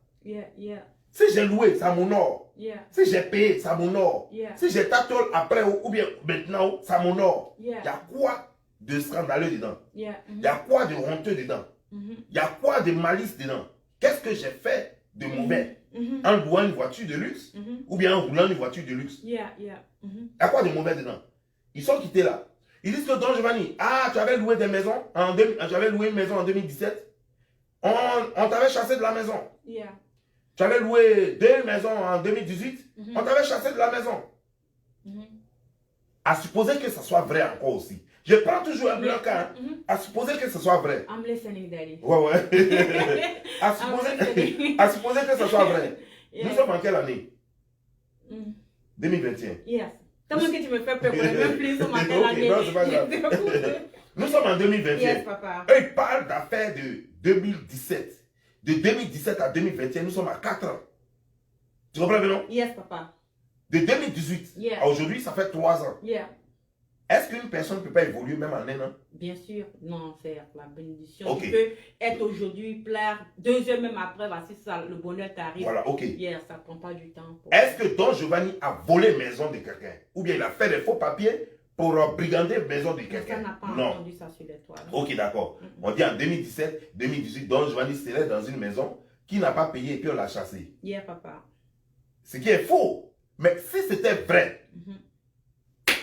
Si j'ai loué, ça m'honore. Si j'ai payé, ça m'honore. Si j'ai title après ou bien maintenant, ça m'honore. Il y a quoi de scandaleux dedans? Il y a quoi de honteux dedans? Il y a quoi de malice dedans? Qu'est-ce que j'ai fait de mauvais en louant une voiture de luxe ou bien en roulant une voiture de luxe? Il y a quoi de mauvais dedans? Ils sont quittés là. Ils disent que Don Giovanni, tu avais loué des maisons, tu avais loué une maison en 2017. On t'avait chassé de la maison. tu allais louer 2 maisons en 2018, on t'avait chassé de la maison. À supposer que ça soit vrai encore aussi. Je prends toujours un bloc, hein, à supposer que ce soit vrai. I'm listening, Daddy. Ouais. à supposer que ce soit vrai. Nous sommes en quelle année? 2021. Yes. Tellement que tu me fais peur, même plus sur ma quelle année. Non, c'est pas grave. Nous sommes en 2021. Yes, papa. Eux, ils parlent d'affaires de 2017. De 2017 à 2021, nous sommes à 4 ans. Tu comprends bien, non? Yes, papa. De 2018 à aujourd'hui, ça fait 3 ans. Yeah. Est-ce qu'une personne ne peut pas évoluer même en un an? Bien sûr. Non, c'est la bénédiction. Ok. Tu peux être aujourd'hui, plaire, 2 heures même après, voici ça, le bonheur t'arrive. Voilà, ok. Yeah, ça prend pas du temps. Est-ce que Don Giovanni a volé maison de quelqu'un? Ou bien il a fait des faux papiers pour brigander maison de quelqu'un? Ça n'a pas Non. entendu ça sur les toiles. Ok, d'accord. On dit en 2017, 2018, Don Giovanni s'élève dans une maison qui n'a pas payé et puis on l'a chassé. Yeah, papa. Ce qui est faux. Mais si c'était vrai,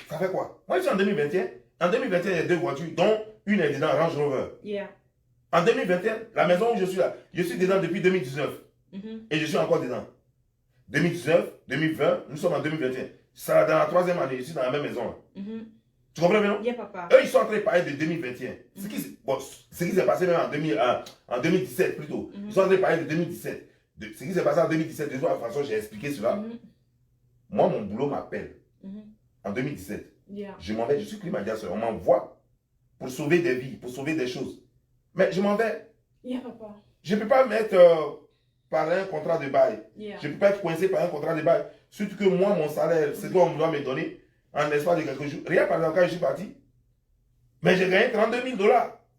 ça fait quoi? Moi, je suis en 2021. En 2021, il y a 2 voitures, dont une est dedans, Range Rover. Yeah. En 2021, la maison où je suis là, je suis dedans depuis 2019. Et je suis encore dedans. 2019, 2020, nous sommes en 2021. Ça, dans la 3e année, je suis dans la même maison. Là. Tu comprends bien, non? Yeah, papa. Eux, ils sont en train de parler de 2021. Ce qui s'est passé même en 2017 plutôt. Ils sont en train de parler de 2017. Ce qui s'est passé en 2017, de toute façon, j'ai expliqué cela. Moi, mon boulot m'appelle. En 2017. Yeah. Je m'en vais, je suis climatiseur. On m'envoie pour sauver des vies, pour sauver des choses. Mais je m'en vais. Yeah, papa. Je ne peux pas mettre par un contrat de bail. Yeah. Je ne peux pas être coincé par un contrat de bail. Surtout que moi, mon salaire, c'est ce qu'on doit me donner en l'espace de quelques jours. Rien, par exemple, quand je suis parti. Mais j'ai gagné 32 000 $.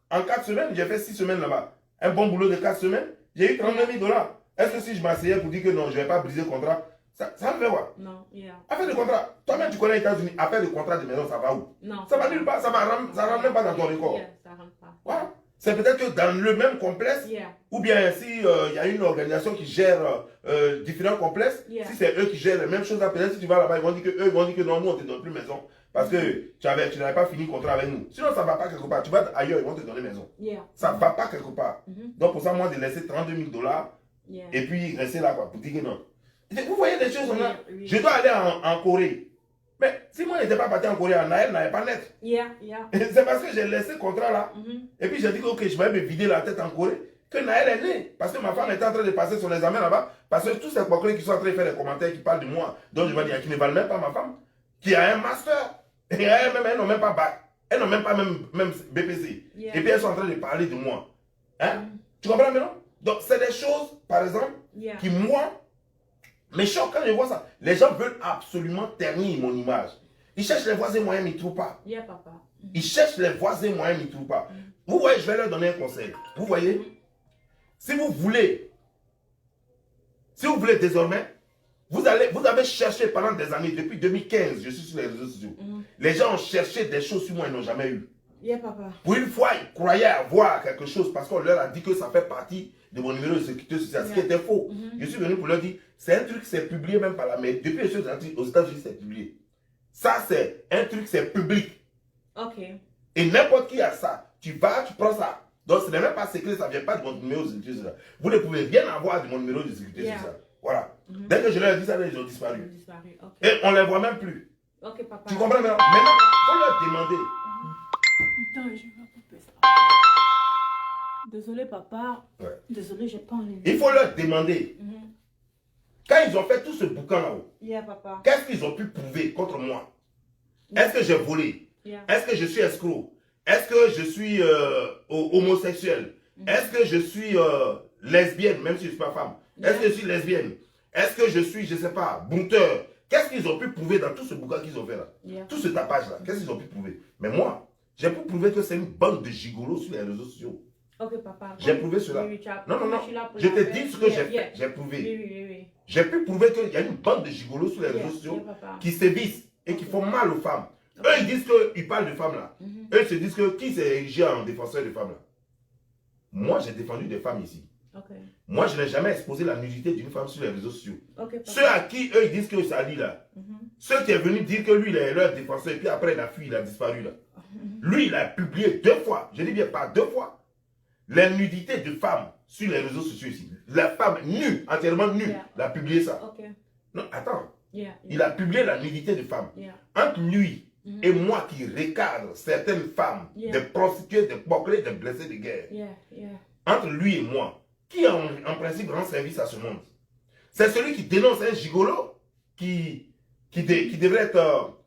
En 4 semaines, j'ai fait 6 semaines là-bas. Un bon boulot de 4 semaines, j'ai eu 32 000 $. Est-ce que si je m'asseyais pour dire que non, je ne vais pas briser le contrat, ça me fait quoi? Non, yeah. Affaire de contrat. Toi-même, tu connais les États-Unis. Affaire de contrat de maison, ça va où? Non. Ça va nulle part. Ça ne rentre même pas dans ton record. Yeah, ça rentre pas. Voilà. C'est peut-être que dans le même complexe, Yeah. ou bien si y a une organisation qui gère différents complexes, Yeah. si c'est eux qui gèrent les mêmes choses, peut-être si tu vas là-bas, ils vont dire que non, nous on ne te donne plus maison. Parce que tu n'avais pas fini le contrat avec nous. Sinon, ça ne va pas quelque part. Tu vas ailleurs, ils vont te donner maison. Yeah. Ça ne va pas quelque part. Donc pour ça, moi, de laisser 32 000 $, Yeah. et puis rester là, quoi, pour dire que non. Vous voyez des choses, là. Oui. Je dois aller en Corée. Mais si moi, je n'étais pas parti en Corée, Naël n'allait pas naître. Yeah, yeah. C'est parce que j'ai laissé le contrat là. Et puis j'ai dit que ok, je vais me vider la tête en Corée. Que Naël est né. Parce que ma femme était en train de passer son examen là-bas. Parce que tous ces Coréens qui sont en train de faire des commentaires qui parlent de moi, donc je vais dire qui ne valent même pas ma femme, qui a un master. Et elles n'ont même pas bac. Elles n'ont même pas même BPC. Yeah. Et puis elles sont en train de parler de moi. Hein? Tu comprends maintenant? Donc c'est des choses, par exemple, Yeah. qui moi, me choquent quand je vois ça. Les gens veulent absolument ternir mon image. Ils cherchent les voisins moyens, mais ils ne trouvent pas. Yeah, papa. Ils cherchent les voisins moyens, mais ils ne trouvent pas. Vous voyez, je vais leur donner un conseil. Vous voyez, si vous voulez désormais, vous avez cherché pendant des années, depuis 2015, je suis sur les réseaux sociaux. Les gens ont cherché des choses sur moi, ils n'ont jamais eu. Yeah, papa. Pour une fois, ils croyaient avoir quelque chose parce qu'on leur a dit que ça fait partie de mon numéro de sécurité sociale, ce qui était faux. Je suis venu pour leur dire, c'est un truc qui s'est publié même par la mail. Depuis que je suis aux États-Unis, c'est publié. Ça, c'est un truc, c'est public. Ok. Et n'importe qui a ça. Tu vas, tu prends ça. Donc, ce n'est même pas secret, ça ne vient pas de mon numéro de sécurité sociale. Vous ne pouvez rien avoir de mon numéro de sécurité sociale. Voilà. Dès que je leur ai dit ça, ils ont disparu. Ok. Et on ne les voit même plus. Ok, papa. Tu comprends maintenant? Maintenant, il faut leur demander. Attends, je vais couper ça. Désolé, papa. Ouais. Désolé, j'ai pas enlevé. Il faut leur demander. Quand ils ont fait tout ce boucan là-haut, Yeah, papa. qu'est-ce qu'ils ont pu prouver contre moi? Est-ce que j'ai volé? Yeah. Est-ce que je suis escroc? Est-ce que je suis homosexuel? Est-ce que je suis lesbienne, même si je ne suis pas femme? Est-ce que je suis lesbienne? Est-ce que je suis, je ne sais pas, bunteur? Qu'est-ce qu'ils ont pu prouver dans tout ce boucan qu'ils ont fait là? Yeah. Tout ce tapage là, qu'est-ce qu'ils ont pu prouver? Mais moi, j'ai pu prouver que c'est une bande de gigolos sur les réseaux sociaux. Ok, papa. J'ai prouvé cela. Oui, tu as- Non, non, non. suis là pour Je la te faire. dis ce que j'ai Yeah, fait. J'ai prouvé. Oui. J'ai pu prouver qu'il y a une bande de gigolos sur les Yeah, réseaux sociaux yeah, papa. qui sévissent et qui font mal aux femmes. Ok. Eux, ils disent qu'ils parlent de femmes là. Eux, ils se disent que qui s'est érigé en défenseur de femmes là? Moi, j'ai défendu des femmes ici. Ok. Moi, je n'ai jamais exposé la nudité d'une femme sur les réseaux sociaux. Ok, papa. Ceux à qui eux, ils disent que ça dit là. Ceux qui est venu dire que lui, il est leur défenseur et puis après, il a fui, il a disparu là. Lui, il a publié 2 fois. Je dis bien pas 2 fois. Les nudités de femmes sur les réseaux sociaux ici. La femme nue, entièrement nue, Yeah. elle a publié ça. Ok. Non, attends. Yeah. Il a publié la nudité de femmes. Yeah. Entre lui Mhm. et moi qui recadre certaines femmes, Yeah. des prostituées, des bouclés, des blessés de guerre, Yeah. Yeah. entre lui et moi, qui en principe rend service à ce monde? C'est celui qui dénonce un gigolo qui devrait être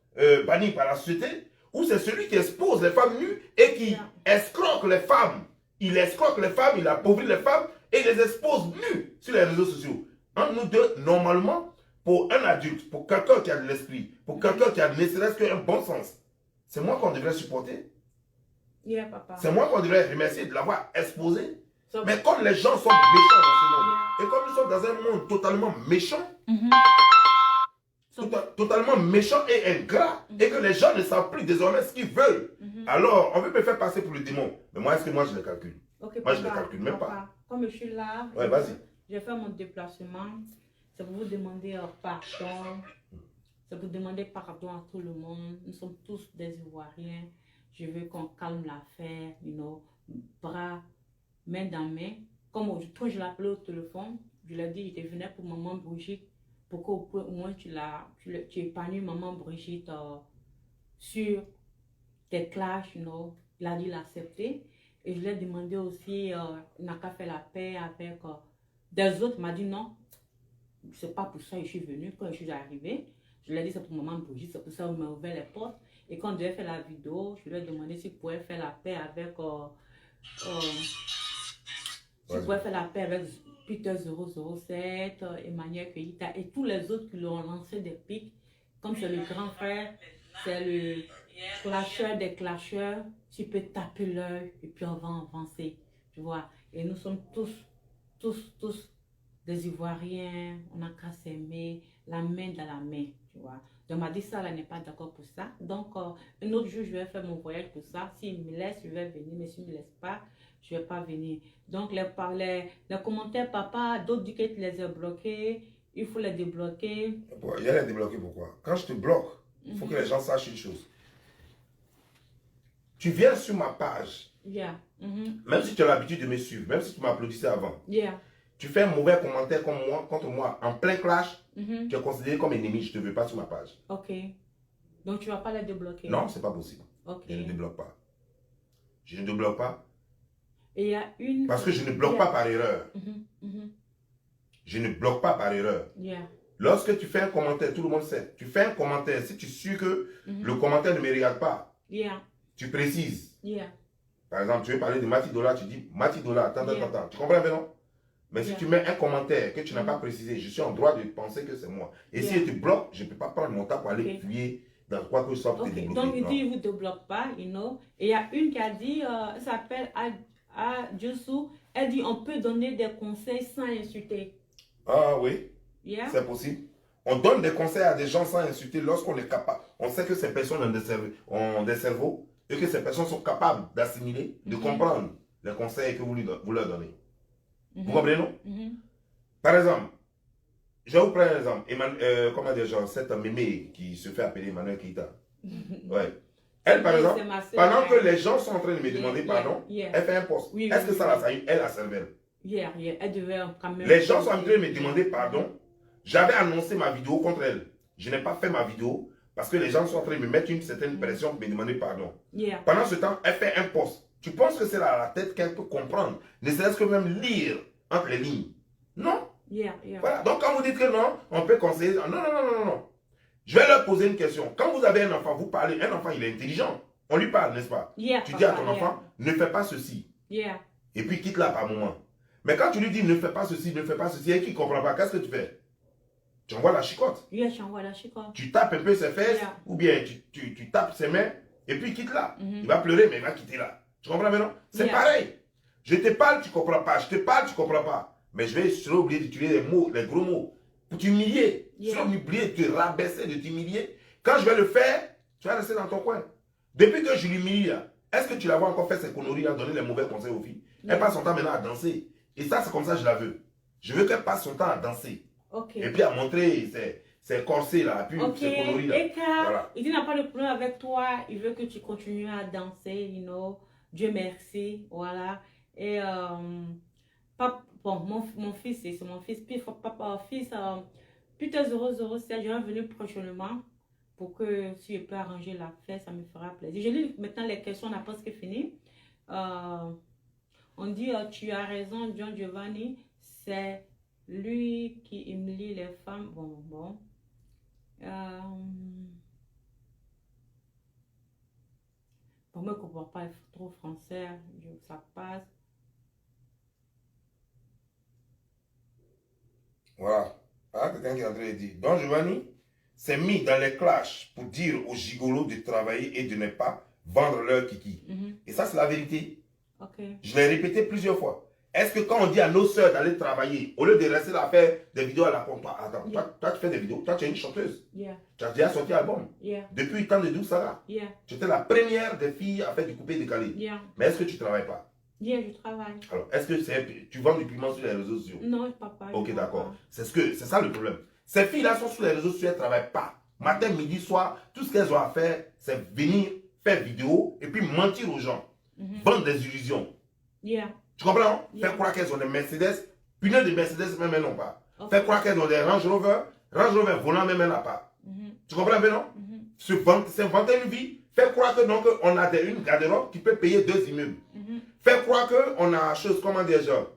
banni par la société, ou c'est celui qui expose les femmes nues et qui Yeah. escroque les femmes. Il escroque les femmes, il appauvrit les femmes et il les expose nues sur les réseaux sociaux. Entre nous deux, normalement, pour un adulte, pour quelqu'un qui a de l'esprit, pour quelqu'un qui a ne serait-ce qu'un bon sens, c'est moi qu'on devrait supporter. Yeah, papa. C'est moi qu'on devrait remercier de l'avoir exposé. So- Mais comme les gens sont méchants dans ce monde, et comme nous sommes dans un monde totalement méchant, Mhm. So- totalement méchant et ingrat, et que les gens ne savent plus désormais ce qu'ils veulent, Mhm. alors on veut me faire passer pour le démon. Mais moi, est-ce que moi je les calcule? Ok, Moi, je papa, ne calcule même papa, comme je suis là, Ouais, vas-y. j'ai fait mon déplacement. C'est pour vous demander pardon. C'est pour demander pardon à tout le monde. Nous sommes tous des Ivoiriens. Je veux qu'on calme l'affaire, bras, main dans main. Comme quand je l'ai appelé au téléphone, je lui ai dit, je venais pour maman Brigitte, pour qu'au moins tu épanouis maman Brigitte sur tes clashs, Il a dit l'accepter. Et je lui ai demandé aussi, il n'a qu'à faire la paix avec des autres. Il m'a dit non, c'est pas pour ça que je suis venue. Quand je suis arrivée, je lui ai dit c'est pour maman Brigitte, c'est pour ça qu'il m'a ouvert les portes. Et quand on devait faire la vidéo, je lui ai demandé s'il pouvait faire la paix avec s'il pouvait faire la paix avec Peter 007, Emmanuel Keita et tous les autres qui lui ont lancé des pics. Comme c'est le grand frère, c'est le clasheur des clasheurs, tu peux taper l'œil et puis on va avancer, tu vois. Et nous sommes tous des Ivoiriens, on n'a qu'à s'aimer, la main dans la main, tu vois. Donc, on m'a dit ça, elle n'est pas d'accord pour ça. Donc, un autre jour, je vais faire mon voyage pour ça. S'il me laisse, je vais venir, mais s'il ne me laisse pas, je ne vais pas venir. Donc, les commentaires, papa, d'autres disent que tu les as bloqués, il faut les débloquer. Il y a les débloquer pourquoi? Quand je te bloque, il faut que les gens sachent une chose. Tu viens sur ma page, Yeah. même si tu as l'habitude de me suivre, même si tu m'applaudissais avant, Yeah. tu fais un mauvais commentaire comme moi, contre moi, en plein clash, Mhm. tu es considéré comme ennemi, je ne te veux pas sur ma page. Ok. Donc, tu ne vas pas les débloquer. Non, c'est pas possible. Ok. Je ne débloque pas. Je ne débloque pas Et il y a une... parce que je ne bloque pas par erreur. Mhm, mhm. Je ne bloque pas par erreur. Yeah. Lorsque tu fais un commentaire, tout le monde sait. Tu fais un commentaire, si tu sais que le commentaire ne me regarde pas, Yeah. tu précises. Yeah. Par exemple, tu veux parler de Matidola, tu dis Matidola, attends, Yeah. attends. Tu comprends bien, non? Mais si Yeah. tu mets un commentaire que tu n'as pas précisé, je suis en droit de penser que c'est moi. Et si Yeah. je te bloque, je ne peux pas prendre mon temps pour aller Ok. fouiller dans quoi que ce soit pour te Ok. débloquer. Donc, il Non. dit, il ne vous débloque pas, Et il y a une qui a dit, elle s'appelle Adjusu, elle dit, on peut donner des conseils sans insulter. Ah oui, Yeah. c'est possible. On donne des conseils à des gens sans insulter lorsqu'on est capable. On sait que ces personnes ont des cerveaux et que ces personnes sont capables d'assimiler, de comprendre les conseils que vous leur donnez. Vous comprenez, non? Par exemple, je vais vous prendre un exemple. Comment dire, genre, cette mémé qui se fait appeler Emmanuel Keita. Ouais. Elle, par Oui, exemple, c'est ma sœur, pendant ouais. que les gens sont en train de me demander Yeah, pardon, yeah. elle fait un post. Oui, Est-ce oui, que ça oui. la salue? Elle a cervelle. Yeah, yeah. Elle devait quand même... Les gens sont en train de me demander pardon. J'avais annoncé ma vidéo contre elle. Je n'ai pas fait ma vidéo parce que les gens sont en train de me mettre une certaine pression pour me demander pardon. Yeah. Pendant ce temps, elle fait un post. Tu penses que c'est la tête qu'elle peut comprendre, ne serait-ce que même lire entre les lignes? Non. Yeah, yeah. Voilà. Donc quand vous dites que non, on peut conseiller. Non, non, non, non, non. Je vais leur poser une question. Quand vous avez un enfant, vous parlez, un enfant, il est intelligent. On lui parle, n'est-ce pas? Yeah, Tu dis à papa, ton enfant, ne fais pas ceci. Yeah. Et puis quitte-la par moment. Mais quand tu lui dis ne fais pas ceci, ne fais pas ceci, et qu'il ne comprend pas, qu'est-ce que tu fais? Tu envoies la chicotte. Yeah, j'envoie la chicotte. Tu tapes un peu ses fesses, Yeah. ou bien tu tapes ses mains, et puis quitte-la. Mhm. Il va pleurer, mais il va quitter là. Tu comprends maintenant? C'est Yeah. pareil. Je te parle, tu ne comprends pas. Je te parle, tu ne comprends pas. Mais je vais sur oublier d'utiliser les mots, les gros mots, pour t'humilier. Yeah. Sur oublier de te rabaisser, de t'humilier. Quand je vais le faire, tu vas rester dans ton coin. Depuis que je l'humilie, là, est-ce que tu la vois encore faire ses conneries, à donner les mauvais conseils aux filles? Yeah. Elle passe son temps maintenant à danser. Et ça, c'est comme ça que je la veux. Je veux qu'elle passe son temps à danser. Ok. Et puis à montrer ses corsets là, puis Ok, ses conneries là. Eka, Voilà. il n'a pas de problème avec toi, il veut que tu continues à danser, Dieu merci, voilà. Et Bon, mon fils, c'est mon fils. Puis, papa, fils, Peter 007, je vais venir prochainement pour que si je peux arranger la fête, ça me fera plaisir. Je lis maintenant les questions, on a presque fini. On dit, tu as raison, John Giovanni, c'est lui qui humilie les femmes. Bon. Pour moi, je ne comprends pas trop français, ça passe. Voilà. Ah, quelqu'un qui est en train de dire, Don Giovanni s'est mis dans les clashs pour dire aux gigolos de travailler et de ne pas vendre leur kiki. Et ça, c'est la vérité. Je l'ai répété plusieurs fois. Est-ce que quand on dit à nos soeurs d'aller travailler, au lieu de rester là à faire des vidéos à la pompe, attends, toi tu fais des vidéos, toi tu es une chanteuse. Tu as déjà sorti un album. Depuis tant de 12 Sarah. Tu étais la première des filles à faire du coupé décalé. Mais est-ce que tu ne travailles pas? Je travaille. Alors, est-ce que tu vends du piment sur les réseaux sociaux? Non, papa. Ok, d'accord. C'est ça le problème. Ces filles-là sont sur les réseaux sociaux, elles ne travaillent pas. Matin, midi, soir, tout ce qu'elles ont à faire, c'est venir faire vidéo et puis mentir aux gens. Vendre des illusions. Tu comprends? Faire croire qu'elles ont des Mercedes, pneus de Mercedes, même elles n'ont pas. Faire croire qu'elles ont des Range Rover volants, même elles n'ont pas. Tu comprends bien, non? C'est vanter une vie. Faire croire que donc on a une garde-robe qui peut payer 2 immeubles. Faire croire qu'on a chose, comment dire, genre.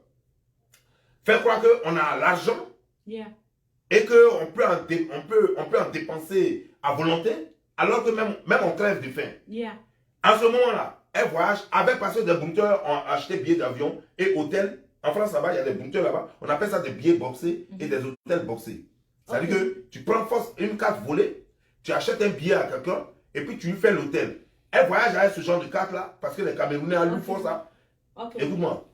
Faire croire qu'on a l'argent et qu'on peut, on peut en dépenser à volonté, alors que même on crève de faim. En ce moment-là, elles voyagent avec parce que des brouteurs ont acheté billets d'avion et hôtels. En France, là-bas, il y a des brouteurs là-bas. On appelle ça des billets boxés et des hôtels boxés. C'est-à-dire que tu prends force une carte volée, tu achètes un billet à quelqu'un et puis tu lui fais l'hôtel. Elle voyage avec ce genre de carte-là parce que les Camerounais lui font ça. Écoute-moi.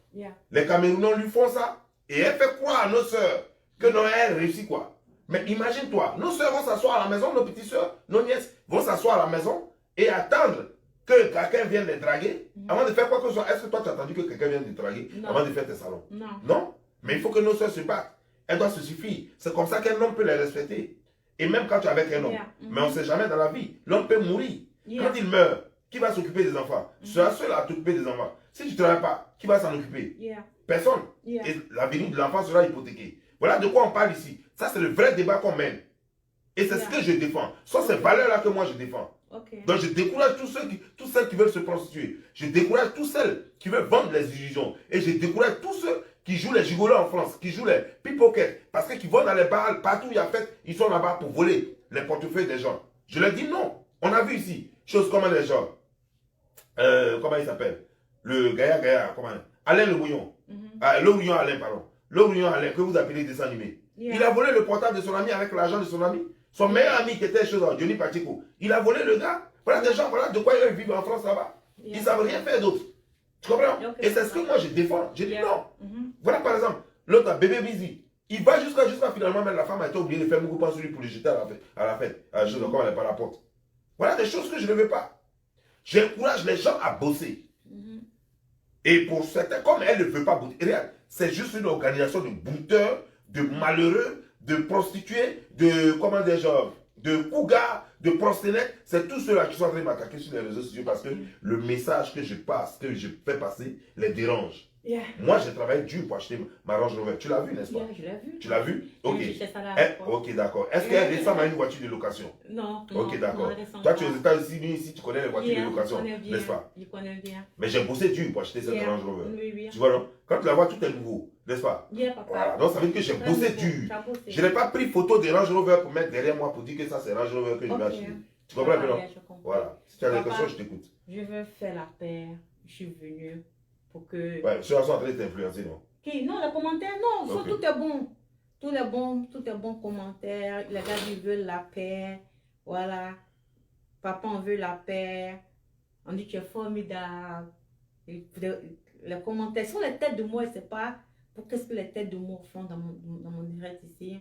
Les Camerounais lui font ça et elle fait croire à nos soeurs que non, elle réussit quoi. Mais imagine-toi, nos soeurs vont s'asseoir à la maison, nos petites soeurs, nos nièces vont s'asseoir à la maison et attendre que quelqu'un vienne les draguer avant de faire quoi que ce soit. Est-ce que toi tu as attendu que quelqu'un vienne te draguer avant de faire tes salons? Non. Mais il faut que nos soeurs se battent. Elles doivent se suffire. C'est comme ça qu'un homme peut les respecter. Et même quand tu es avec un homme. Mais on ne sait jamais dans la vie. L'homme peut mourir. Quand il meurt, qui va s'occuper des enfants? Tu seras seul à t'occuper des enfants. Si tu ne travailles pas, qui va s'en occuper? Personne. Et l'avenir de l'enfant sera hypothéqué. Voilà de quoi on parle ici. Ça, c'est le vrai débat qu'on mène. Et c'est ce que je défends. Ce sont ces valeurs-là que moi je défends. Donc je décourage tous celles qui veulent se prostituer. Je décourage tous celles qui veulent vendre les illusions. Et je décourage tous ceux qui jouent les gigolos en France, qui jouent les pickpockets. Parce qu'ils vont dans les bars, partout où il y a fête, ils sont là-bas pour voler les portefeuilles des gens. Je leur dis non. On a vu ici, choses comme les gens. Comment il s'appelle? Le Gaïa, comment? Alain Le Bouillon. Le Bouillon Alain, pardon. Le Bouillon Alain, que vous appelez dessin animé. Il a volé le portable de son ami avec l'argent de son ami. Son meilleur ami qui était chez Johnny Pacheco. Il a volé le gars. Voilà des gens, voilà de quoi ils vivent en France là-bas. Ils ne savent rien faire d'autre. Tu comprends? Et c'est ce que moi je défends. Je dis non. Voilà par exemple, l'autre Bébé Busy. Il va jusqu'à finalement, même la femme a été obligée de faire beaucoup pas sur lui pour le jeter à la fête. Comme elle n'est pas à la porte. Voilà des choses que je ne veux pas. J'encourage les gens à bosser. Et pour certains, comme elle ne veut pas bosser, regarde, c'est juste une organisation de bouteurs, de malheureux, de prostituées, de, comment dire, genre, de cougars, de proxénètes. C'est tous ceux-là qui sont en train de m'attaquer sur les réseaux sociaux parce que le message que je passe, que je fais passer, les dérange. Moi, j'ai travaillé dur pour acheter ma Range Rover. Tu l'as vu, n'est-ce pas? Je l'ai vu. Tu l'as vu? Ok. Ok, d'accord. Est-ce qu'elle ressemble à une voiture de location? Non. Ok, d'accord. Toi, tu es aux États-Unis, ici, tu connais les voitures de location, n'est-ce pas? Je connais bien. Mais j'ai bossé dur pour acheter cette Range Rover. Oui. Tu vois, non? Quand tu la vois, tout est nouveau, n'est-ce pas? Papa. Voilà. Donc, ça veut dire que j'ai bossé dur. Je n'ai pas pris photo de Range Rover pour mettre derrière moi pour dire que ça, c'est Range Rover que je vais acheter. Tu comprends, non? Voilà. Si tu as des questions, je t'écoute. Je veux faire la paix. Je suis venue pour que... Ouais, ceux-là sont en train de t'influencer, non? Non, les commentaires, non. Tout est bon. Tout est bon commentaire. Les gars, ils veulent la paix. Voilà. Papa, on veut la paix. On dit que tu es formidable. Les commentaires sont les têtes de moi, je ne sais pas qu'est-ce que les têtes de moi font dans mon direct ici.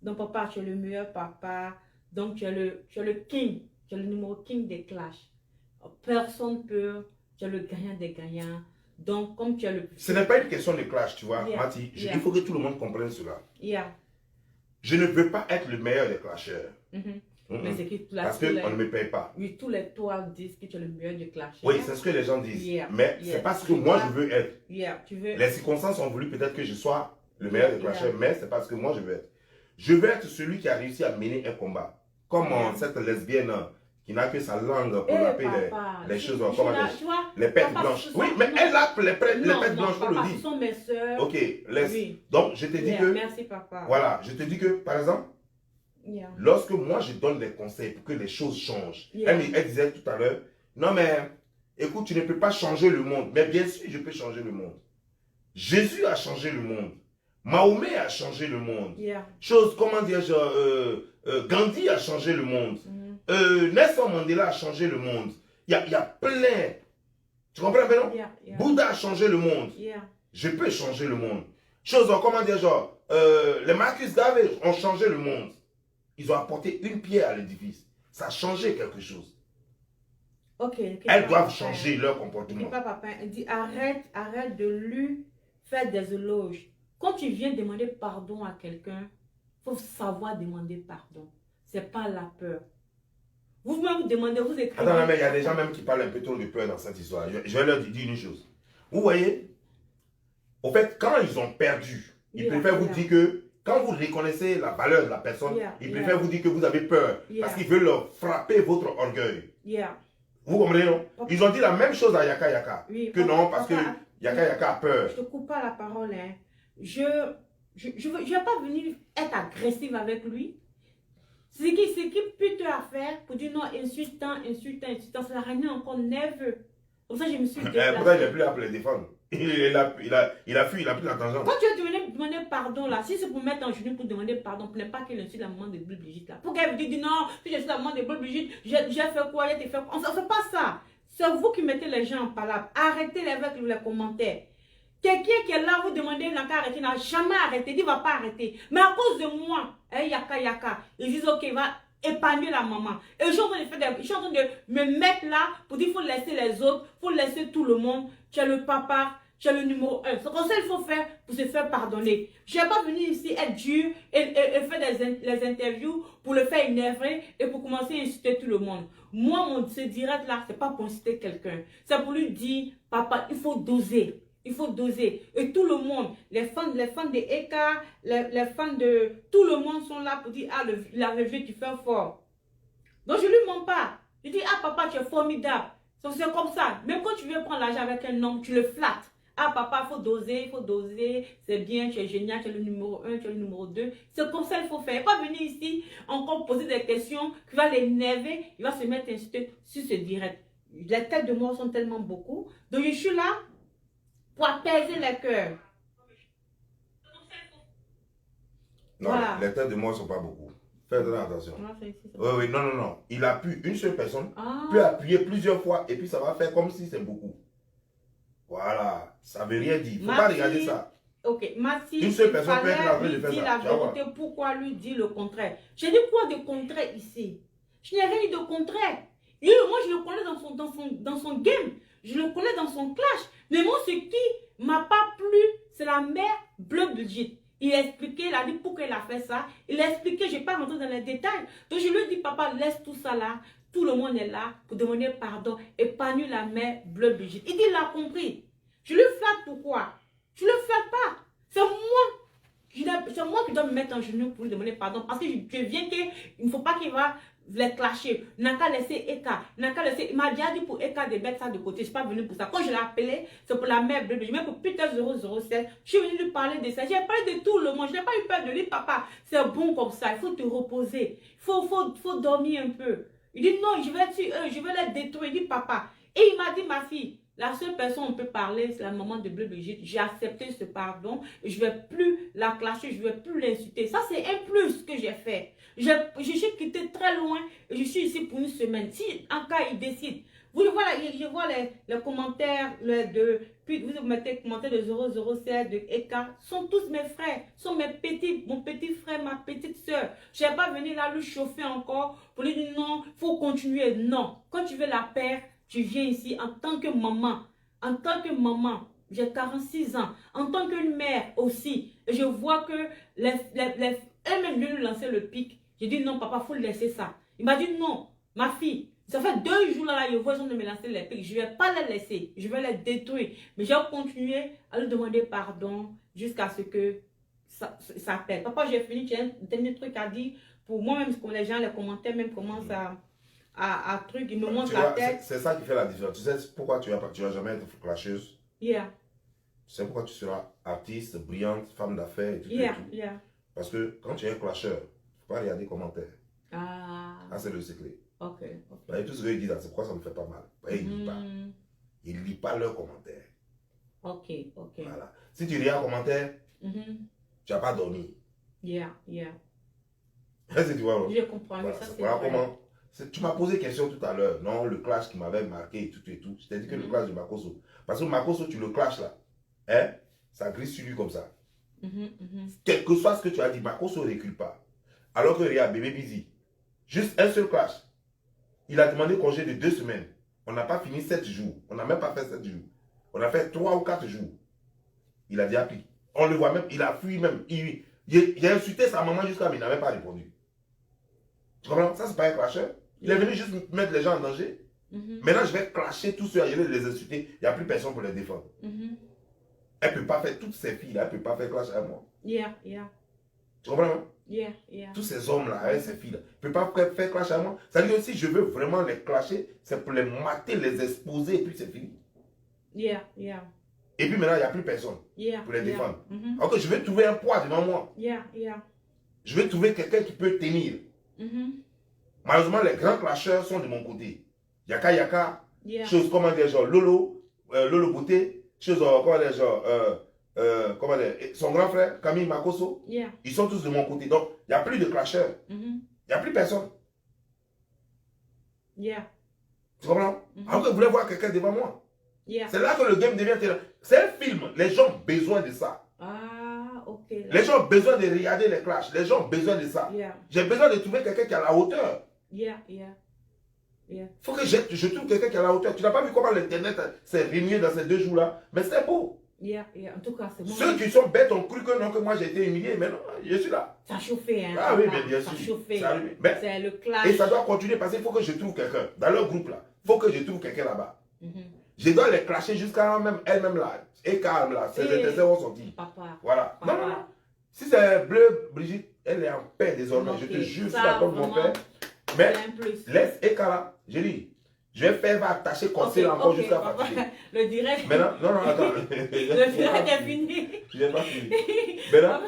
Donc, papa, tu es le meilleur papa. Donc, tu es le king. Tu es le numéro king des clashs. Personne peut. Tu es le gagnant des gagnants. Donc, comme tu es le... Ce n'est pas une question de clash, tu vois, Mati. Il faut que tout le monde comprenne cela. Je ne veux pas être le meilleur des clasheurs. Mais c'est que Parce qu'on ne me paye pas. Oui, tous les toits disent que tu es le meilleur du clash. Oui, c'est ce que les gens disent. Yeah. Mais c'est pas ce que moi je veux être. Tu veux... Les circonstances ont voulu peut-être que je sois le meilleur des clashers, mais c'est pas ce que moi je veux être. Je veux être celui qui a réussi à mener un combat. Comme cette lesbienne qui n'a que sa langue pour laver les choses, comme les pêtes blanches. Oui, mais elle a les pêtes blanches, je le dis. Ce sont mes soeurs. Ok, laisse. Oui. Donc, je te dis que... Merci, papa. Voilà, je te dis que, par exemple, lorsque moi je donne des conseils pour que les choses changent, elle disait tout à l'heure, non mais, écoute, tu ne peux pas changer le monde. Mais bien sûr, je peux changer le monde. Jésus a changé le monde. Mahomet a changé le monde. Chose, comment dire, Gandhi a changé le monde. Nelson Mandela a changé le monde. Il y a plein. Tu comprends maintenant? Bouddha a changé le monde. Je peux changer le monde. Chose, comment dire, les Marcus Garvey ont changé le monde. Ils ont apporté une pierre à l'édifice. Ça a changé quelque chose. Elles doivent changer leur comportement. Papa, il dit arrête de lui faire des éloges. Quand tu viens demander pardon à quelqu'un, il faut savoir demander pardon. Ce n'est pas la peur. Vous-même vous demandez, vous écrivez. Attends, mais il y a des gens même qui parlent un peu trop de peur dans cette histoire. Je vais leur dire une chose. Vous voyez, au fait, quand ils ont perdu, ils préfèrent vous dire que quand vous reconnaissez la valeur de la personne, ils préfèrent vous dire que vous avez peur. Parce qu'ils veulent leur frapper votre orgueil. Vous comprenez, non? Ils ont dit la même chose à Yaka Yaka. Que non, parce que Yaka Yaka a peur. Je ne te coupe pas la parole. Hein. Je ne vais pas venir être agressive avec lui. Ce qui peut te faire pour dire non, insultant, ça n'a rien encore nerveux. Comme ça, je me suis déplacée. Pourtant, il n'a plus à les défendre. Il a fui, il a pris la tangente. Quand tu as demander pardon là, si c'est pour mettre en genou pour demander pardon, pour ne pas qu'elle insulte la maman de Brigitte là. Pour qu'elle vous dise non, si je suis la maman de Brigitte, j'ai fait quoi, j'ai fait quoi. On ne fait pas ça. C'est vous qui mettez les gens en palabre. Arrêtez avec les commentaires. Quelqu'un qui est là, vous demandez, il n'a qu'à arrêter, il n'a jamais arrêté, il ne va pas arrêter. Mais à cause de moi, Yaka, ils disent ok, il va épargner la maman. Et je suis en train de me mettre là pour dire qu'il faut laisser les autres, il faut laisser tout le monde. Tu es le papa, tu es le numéro 1. C'est comme ça qu'il faut faire pour se faire pardonner. Je ne vais pas venir ici être dur et faire les interviews pour le faire énerver et pour commencer à insulter tout le monde. Moi, ce direct là, ce n'est pas pour inciter quelqu'un. C'est pour lui dire, papa, il faut doser. Il faut doser. Et tout le monde, les fans de Eka, les fans de... Tout le monde sont là pour dire, ah, la revue, tu fais fort. Donc, je ne lui mens pas. Je dis, ah, papa, tu es formidable. C'est comme ça. Même quand tu veux prendre l'argent avec un homme, tu le flattes. Ah, papa, il faut doser. C'est bien, tu es génial, tu es le numéro 1, tu es le numéro 2. C'est comme ça qu'il faut faire. Pas venir ici, encore poser des questions qui va l'énerver. Il va se mettre insulté sur ce direct. Les têtes de mort sont tellement beaucoup. Donc, je suis là pour apaiser les cœurs. Non, voilà. Les têtes de mort ne sont pas beaucoup. Faites attention. Oui, non. Il appuie, une seule personne peut appuyer plusieurs fois et puis ça va faire comme si c'est beaucoup. Voilà, ça ne veut rien dire. Il ne faut pas regarder ça. Ok, Mathis, une seule personne peut être en train de faire ça. La vérité, pourquoi lui dire le contraire? J'ai dit quoi de contraire ici? Je n'ai rien dit de contraire. Lui, moi, je le connais dans son game. Je le connais dans son clash. Mais moi, ce qui m'a pas plu, c'est la mère Bleu Brigitte. Il a expliqué, il a dit pourquoi il a fait ça. Il a expliqué, je ne vais pas rentrer dans les détails. Donc je lui ai dit, papa, laisse tout ça là. Tout le monde est là pour demander pardon. Épargne la mère Bleu Brigitte. Il dit, il a compris. Je le flatte pourquoi? Je ne le flatte pas. C'est moi qui dois me mettre en genou pour lui demander pardon. Parce que je viens qu'il ne faut pas qu'il va les clasher. N'a qu'à laisser Eka. Il m'a déjà dit pour Eka de mettre ça de côté. Je ne suis pas venu pour ça. Quand je l'ai appelé, c'est pour la mère Bleu. Même pour Peter 007. Je suis venu lui parler de ça. J'ai parlé de tout le monde. Je n'ai pas eu peur de lui, papa. C'est bon comme ça. Il faut te reposer. Il faut dormir un peu. Il dit non, je vais les détruire. Il dit papa. Et il m'a dit ma fille. La seule personne on peut parler, c'est la maman de Bleu Brigitte. J'ai accepté ce pardon. Je ne vais plus la clasher, je ne vais plus l'insulter. Ça, c'est un plus que j'ai fait. Je suis quitté très loin et je suis ici pour une semaine. Si en cas il décide, voilà, je vois les commentaires puis vous mettez les commentaires de 007, de Eka, sont tous mes frères, sont mon petit frère, ma petite soeur. Je ne vais pas venir là lui chauffer encore pour lui dire non, il faut continuer. Non, quand tu veux la paix, tu viens ici en tant que maman. En tant que maman, j'ai 46 ans. En tant qu'une mère aussi. Et je vois que elle-même vient lui lancer le pic. J'ai dit non, papa, il faut laisser ça. Il m'a dit non, ma fille, ça fait 2 jours là, ils vont de me lancer les pics. Je ne vais pas les laisser, je vais les détruire. Mais j'ai continué à lui demander pardon jusqu'à ce que ça pète. Papa, j'ai fini, j'ai un dernier truc à dire. Pour moi-même, comme les gens, les commentaires même commencent à truc, ils me montrent la tête. C'est ça qui fait la différence. Tu sais pourquoi tu vas jamais être clasheuse? Yeah. Tu sais pourquoi tu seras artiste, brillante, femme d'affaires et tout, et tout. Yeah. Parce que quand tu es un clasheur, il ne faut pas regarder les commentaires. Ah, C'est le secret. ok. Et tout ce qu'ils disent, c'est pourquoi ça me fait pas mal. Ils ne lisent pas. Ils ne lisent pas leurs commentaires. Ok. Voilà. Si tu lis un commentaire, tu n'as pas dormi. Yeah. Est-ce que tu vois? Je comprends. Voilà, Ça, c'est voilà vrai. comment. Tu m'as posé question tout à l'heure. Non, le clash qui m'avait marqué et tout. Je t'ai dit que le clash de Makosso. Parce que Makosso, tu le clashes là. Hein? Ça glisse sur lui comme ça. Quel que soit ce que tu as dit, Makosso ne recule pas. Alors que regarde, bébé Busy, juste un seul clash. Il a demandé congé de 2 semaines. On n'a pas fini 7 jours. On n'a même pas fait 7 jours. On a fait 3 ou 4 jours. Il a dit appris. On le voit même, il a fui même. Il a insulté sa maman jusqu'à mais il n'avait pas répondu. Tu comprends? Ça, c'est pas un clasheur. Il est venu juste mettre les gens en danger. Maintenant, je vais clasher tous ceux, je vais les insulter. Il n'y a plus personne pour les défendre. Elle ne peut pas faire, toutes ces filles-là, elle ne peut pas faire clash à moi. Yeah. Tu comprends? Yeah. Tous ces hommes-là, avec ces filles-là, ne peuvent pas faire clash à moi. Ça veut dire que si je veux vraiment les clasher, c'est pour les mater, les exposer, et puis c'est fini. Yeah. Et puis maintenant, il n'y a plus personne pour les défendre. Alors que je vais trouver un poids devant moi. Yeah. Je vais trouver quelqu'un qui peut tenir. Malheureusement, les grands clasheurs sont de mon côté. Yaka, choses comme des gens Lolo Beauté, choses comme des gens, son grand frère, Camille Makosso, ils sont tous de mon côté. Donc, il n'y a plus de clasheurs. Il n'y a plus personne. Tu comprends? Alors que vous voulez voir quelqu'un devant moi. C'est là que le game devient terrible. C'est un film. Les gens ont besoin de ça. Ah, ok. Les gens ont besoin de regarder les clashs. Les gens ont besoin de ça. J'ai besoin de trouver quelqu'un qui a la hauteur. Il faut que je trouve quelqu'un qui a la hauteur. Tu n'as pas vu comment l'internet s'est réuni dans ces 2 jours-là? Mais c'est beau. En tout cas, c'est bon. Ceux qui sont bêtes ont cru que non, que moi j'ai été humilié. Mais non, je suis là. Ça a chauffé, hein. Ah oui, mais bien sûr. Ça a chauffé. Mais, c'est le clash. et ça doit continuer parce qu'il faut que je trouve quelqu'un. Dans leur groupe là, il faut que je trouve quelqu'un là-bas. Je dois les clasher jusqu'à même elle-même là. Et calme là. Ces étincelles vont sortir. Papa. Voilà. Papa. Non. Si c'est bleu, Brigitte, elle est en paix désormais. Okay. Je te jure sur la tombe de mon père. Mais laisse Ekara. Je dis, je vais faire attacher conseil encore jusqu'à fatiguer. Le direct. Maintenant, non, attends. Le direct est fini. Je n'ai pas fini. Maintenant,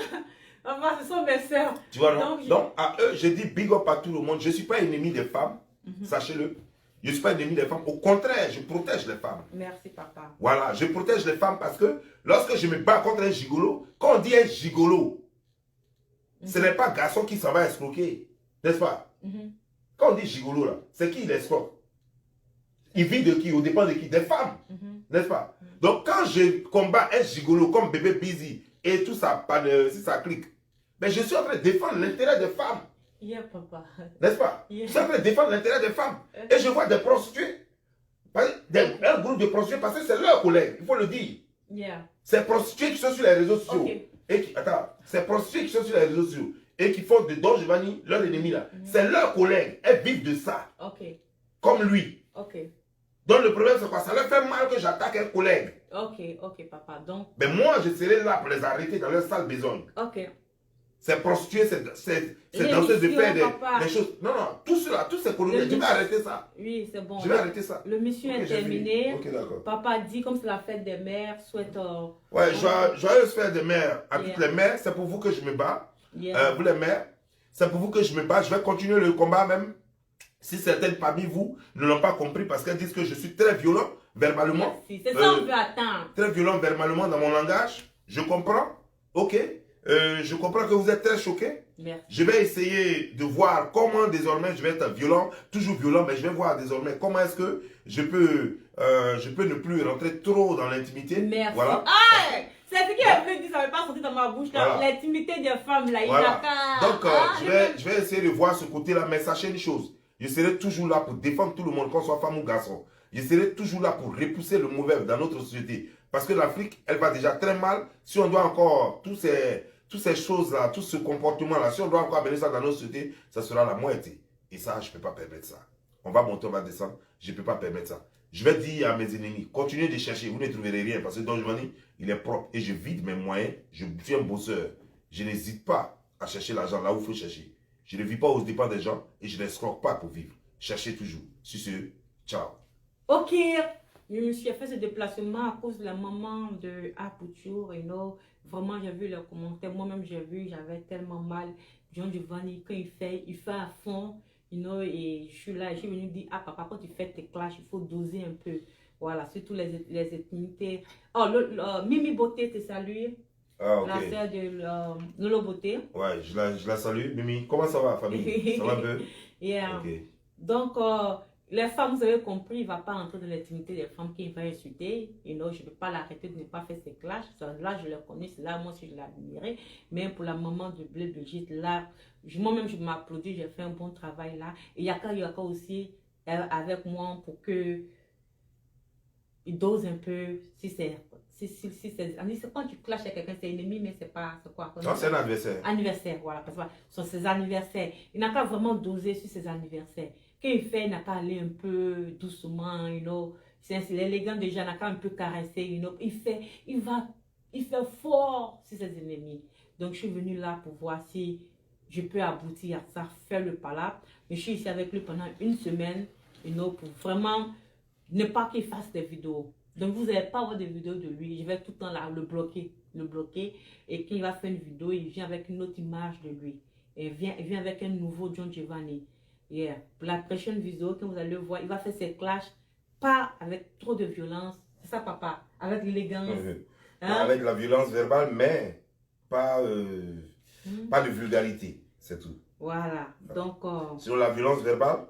Maman, ce sont mes soeurs. tu vois, non? Donc, à eux, je dis big up à tout le monde. Je ne suis pas ennemi des femmes. Sachez-le. Je ne suis pas ennemi des femmes. Au contraire, je protège les femmes. Merci, papa. Voilà, je protège les femmes parce que lorsque je me bats contre un gigolo, quand on dit un gigolo, ce n'est pas garçon qui s'en va escroquer. N'est-ce pas? Quand on dit gigolo, là, c'est qui l'escroque? Il vit de qui? Au dépend de qui? Des femmes. N'est-ce pas? Donc, quand je combats un gigolo comme bébé Busy et tout ça, si ça clique, mais je suis en train de défendre l'intérêt des femmes. Papa. N'est-ce pas? Je suis en train de défendre l'intérêt des femmes. Et je vois des prostituées. Un groupe de prostituées, parce que c'est leurs collègues, il faut le dire. Ces prostituées qui sont sur les réseaux sociaux. Ces prostituées qui sont sur les réseaux sociaux et qui font de Don Giovanni leur ennemi là. C'est leurs collègues. Elles vivent de ça. Comme lui. Donc le problème c'est quoi? Ça leur fait mal que j'attaque un collègue. Ok, papa. Donc. Mais moi je serai là pour les arrêter dans leur sale besogne. Ces prostituées, c'est danseuses de faire des choses. Non, tout cela, tous ces colonies, je vais arrêter ça. Oui, c'est bon. Je vais arrêter ça. Le mission est terminé. Ok, d'accord. Papa dit, comme c'est la fête des mères, souhaite. Ouais, joyeuse fête des mères à toutes les mères. C'est pour vous que je me bats. Vous les mères, c'est pour vous que je me bats. Je vais continuer le combat même. Si certaines parmi vous ne l'ont pas compris parce qu'elles disent que je suis très violent verbalement. C'est ça qu'on veut attendre. Très violent verbalement dans mon langage. Je comprends. Ok. Je comprends que vous êtes très choqués. Merci. Je vais essayer de voir comment désormais je vais être violent, toujours violent, mais je vais voir désormais comment est-ce que je peux ne plus rentrer trop dans l'intimité. Merci. Voilà. Ah, c'est ce qui est venu dire, ça ne va pas sortir dans ma bouche. Voilà. L'intimité des femmes, là, Voilà. il Donc, je vais essayer de voir ce côté-là, mais sachez une chose, je serai toujours là pour défendre tout le monde, qu'on soit femme ou garçon. Je serai toujours là pour repousser le mauvais dans notre société. Parce que l'Afrique, elle va déjà très mal. Si on doit encore, toutes ces choses-là, tout ce comportement-là, si on doit encore amener ça dans notre société, ça sera la moitié. Et ça, je ne peux pas permettre ça. On va monter, on va descendre. Je ne peux pas permettre ça. Je vais dire à mes ennemis, continuez de chercher, vous ne trouverez rien. Parce que Don Giovanni, il est propre. Et je vide mes moyens. Je suis un bosseur. Je n'hésite pas à chercher l'argent là où il faut chercher. Je ne vis pas aux dépens des gens et je n'escroque pas pour vivre. Cherchez toujours. Sur ce, ciao. Ok, je me suis fait ce déplacement à cause de la maman de Apouture, you know. Vraiment, j'ai vu leurs commentaires. Moi-même, j'ai vu, j'avais tellement mal. John Giovanni, quand il fait à fond, you know, et je suis là, je suis venue dire, ah papa, quand tu fais tes clashs, il faut doser un peu. Voilà, surtout les intimités. Oh, Mimi Beauté te salue. Ah, ok. La sœur de Lolo Beauté. Ouais, je la salue. Mimi, comment ça va, famille? Ça va un peu? Yeah. Ok. Donc, les femmes, vous avez compris, il ne va pas entrer dans l'intimité des femmes qui va insulter. You know, je ne peux pas l'arrêter de ne pas faire ses clashs. Là, je le connais, c'est là, moi aussi, je l'ai admiré. Mais pour la maman de Bleu Brigitte, là, moi-même, je m'applaudis, j'ai fait un bon travail là. Et Yaka aussi avec moi pour que il dose un peu, si c'est quand tu clashes avec quelqu'un, c'est ennemi, mais c'est pas, c'est quoi? Non, c'est un adversaire. Anniversaire, voilà, parce que sur ses anniversaires, il n'a qu'à vraiment doser sur ses anniversaires. Quand il fait, il n'a qu'à aller un peu doucement, you know. C'est élégant déjà, il n'a qu'à un peu caresser, you know. Il fait fort sur ses ennemis. Donc, je suis venue là pour voir si je peux aboutir à ça, faire le palabre. Mais je suis ici avec lui pendant une semaine, you know, pour vraiment ne pas qu'il fasse des vidéos. Donc, vous n'allez pas avoir des vidéos de lui. Je vais tout le temps là le bloquer. Et quand il va faire une vidéo, il vient avec une autre image de lui. Et il vient avec un nouveau John Giovanni. Yeah. Pour la prochaine vidéo, quand vous allez le voir, il va faire ses clashs, pas avec trop de violence. C'est ça, papa. Avec l'élégance. Hein? Avec la violence verbale, mais pas de vulgarité. C'est tout. Voilà. Donc, sur la violence verbale,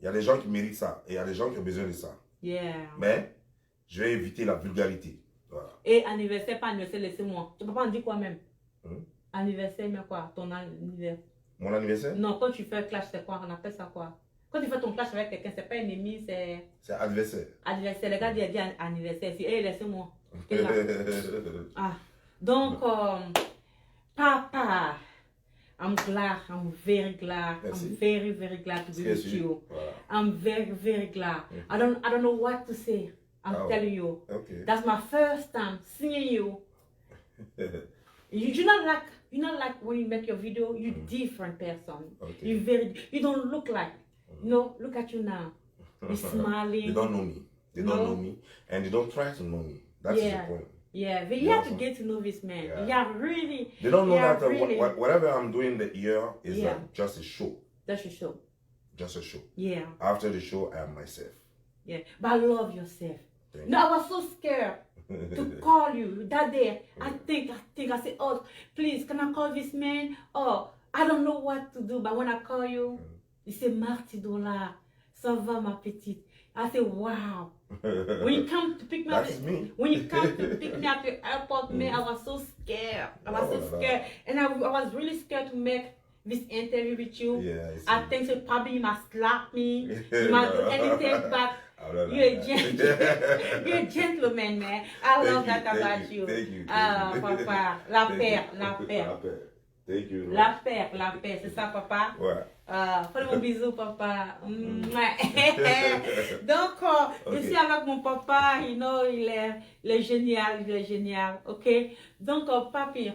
il y a des gens qui méritent ça. Et il y a des gens qui ont besoin de ça. Yeah. Mais, je vais éviter la vulgarité. Voilà. Et anniversaire, pas anniversaire, laissez-moi. Tu peux pas en dire quoi même? Anniversaire, mais quoi? Ton anniversaire. Mon anniversaire? Non, quand tu fais un clash, c'est quoi? On appelle ça quoi? Quand tu fais ton clash avec quelqu'un, c'est pas ennemi, c'est... C'est adversaire. Adversaire. Les gars disent anniversaire. Hé, laissez-moi. Ah. Donc, Papa, I'm glad. I'm very glad. Merci. I'm very, very glad to be with you. Voilà. I'm very, very glad. I don't know what to say. I'm telling you. Okay. That's my first time seeing you. You're not like when you make your video, you're different person. Okay. You don't look like, no, look at you now. You're smiling. They don't know me. They don't know me. And they don't try to know me. That's the point. Yeah, but you have to get to know this man. Yeah, really. They don't know that really. whatever I'm doing the year is just a show. That's a show. Just a show. Yeah. After the show, I am myself. Yeah, but I love yourself. Thank no, I was so scared to call you that day. I said, oh, please, can I call this man? Oh, I don't know what to do, but when I call you, you say, Marty Dollar, ça va ma petite. I said, wow. When you come to pick me up, when you come to pick me up at the airport, man, I was so scared. I was so scared, and I was really scared to make this interview with you. Yeah, I think so probably you must slap me, you must do anything, but you're a gentleman, man. I love that about you. Thank you. Papa, la paix. Thank you. La paix, c'est ça, papa? Ouais. Fais mon bisou, papa. Donc, je suis avec mon papa, you know, il est génial, ok? Donc, papi,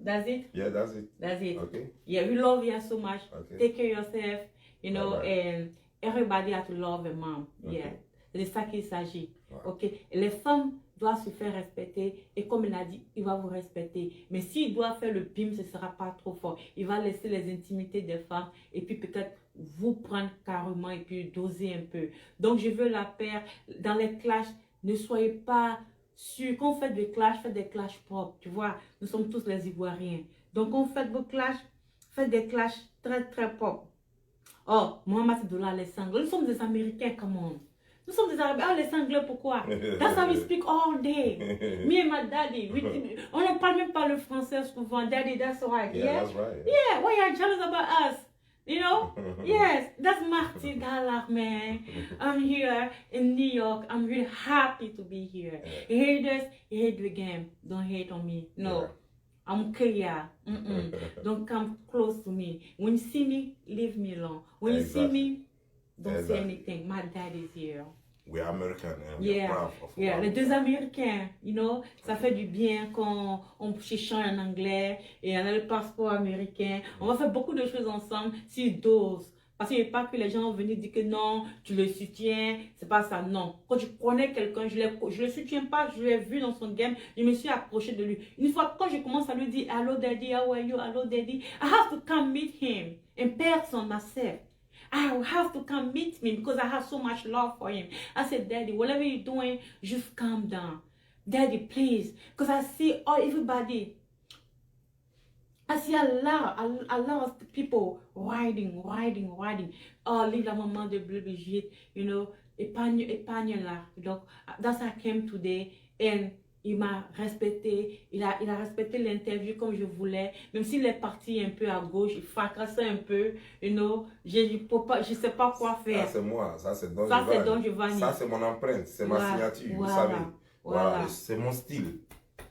that's it? Yeah, that's it. That's it. Okay. Yeah, we love you so much. Okay. Take care of yourself, you know, and everybody has to love a mom. Okay. Yeah, c'est de ça qu'il s'agit. Ouais. Ok? Et les femmes doivent se faire respecter et comme il a dit, il va vous respecter. Mais s'il doit faire le bim, ce ne sera pas trop fort. Il va laisser les intimités des femmes et puis peut-être vous prendre carrément et puis doser un peu. Donc je veux la paire. Dans les clashs, ne soyez pas sûrs. Quand on fait des clashs, faites des clashs propres. Tu vois, nous sommes tous les Ivoiriens. Donc quand vous faites vos clashs, faites des clashs très très propres. Oh, Mohamed Doula, les Anglais, nous sommes des Américains, comment? Nous sommes des Arabes. Ah, les Anglais, pourquoi? That's how we speak all day. Me and my daddy. On ne parle même pas le français souvent. Daddy, that's right. Yeah, that's right. Yeah, why are you jealous about us? You know? Yes, that's Marty Dollar, man. I'm here in New York. I'm really happy to be here. Haters, hate the game. Don't hate on me. No. I'm clear. Don't come close to me. When you see me, leave me alone. When you see me, don't say anything. My dad is here. We are American and we are proud of Yeah, les deux Américains, you know, ça fait du bien quand on s'échange en anglais et on a le passeport américain. On va faire beaucoup de choses ensemble si dose. Parce qu'il n'y a pas que les gens vont venir dire que non, tu le soutiens, c'est pas ça, non. Quand je connais quelqu'un, je le soutiens pas, je l'ai vu dans son game, je me suis approché de lui. Une fois, quand je commence à lui dire, hello daddy, how are you, hello daddy, I have to come meet him in person myself. I have to come meet me because I have so much love for him. I said, Daddy, whatever you're doing, just calm down. Daddy, please. Because I see everybody. I see a lot of people riding. Oh, leave la maman de Brigitte, you know, épargne là. Donc, that's how I came today. And il m'a respecté, il a respecté l'interview comme je voulais, même s'il est parti un peu à gauche, il fracassait un peu, you know, je sais pas quoi faire. Ça c'est moi, ça c'est Don Giovanni. Ça c'est mon empreinte, c'est ma signature, vous savez. Voilà. C'est mon style.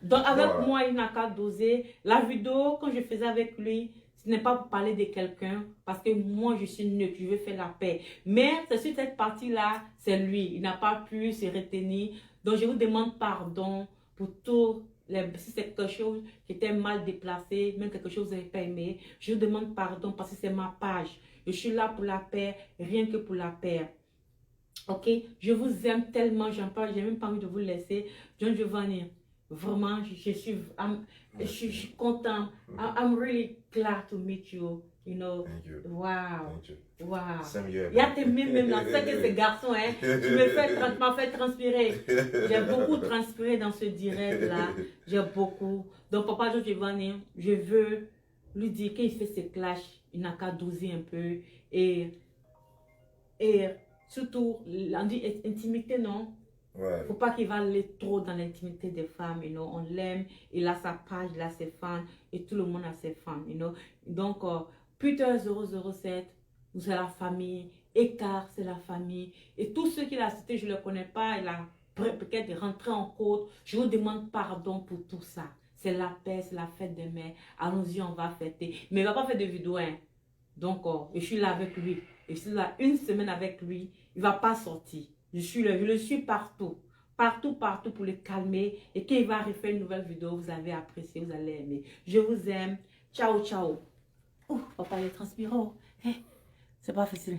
Donc avec moi, il n'a qu'à doser. La vidéo, quand je faisais avec lui, ce n'est pas pour parler de quelqu'un, parce que moi je suis neutre, je veux faire la paix. Mais c'est sur cette partie-là, c'est lui, il n'a pas pu se retenir. Donc je vous demande pardon pour tout, si c'est quelque chose qui était mal déplacé, même quelque chose que vous n'avez pas aimé, je vous demande pardon parce que c'est ma page. Je suis là pour la paix, rien que pour la paix. Ok? Je vous aime tellement, j'ai même pas envie de vous laisser. John Giovanni, vraiment, je suis content. I'm really glad to meet you. You know, Thank you. Wow. Thank you. Wow. Same here. Il y a tes même là, c'est que ces garçons, hein, tu m'as fait transpirer. J'ai beaucoup transpiré dans ce direct là. J'ai beaucoup. Donc, Papa John Giovanni, je veux lui dire qu'il fait ses clashs, il n'a qu'à doser un peu. Et surtout, on dit intimité, non? Ouais. Faut pas qu'il va aller trop dans l'intimité des femmes, you know. On l'aime, il a sa page, il a ses fans et tout le monde a ses fans, you know. Donc, Peter 007, vous êtes la famille, Écart, c'est la famille. Et tous ceux qu'il a cités, je ne les connais pas, il a peut-être rentré en côte. Je vous demande pardon pour tout ça. C'est la paix, c'est la fête des mères. Allons-y, on va fêter. Mais il ne va pas faire de vidéo, hein. Donc, je suis là avec lui. Je suis là une semaine avec lui. Il ne va pas sortir. Je le suis partout. Partout pour le calmer. Et quand il va refaire une nouvelle vidéo, vous avez apprécié, vous allez aimer. Je vous aime. Ciao, ciao. Oh, papa, il est transpirant. C'est pas facile.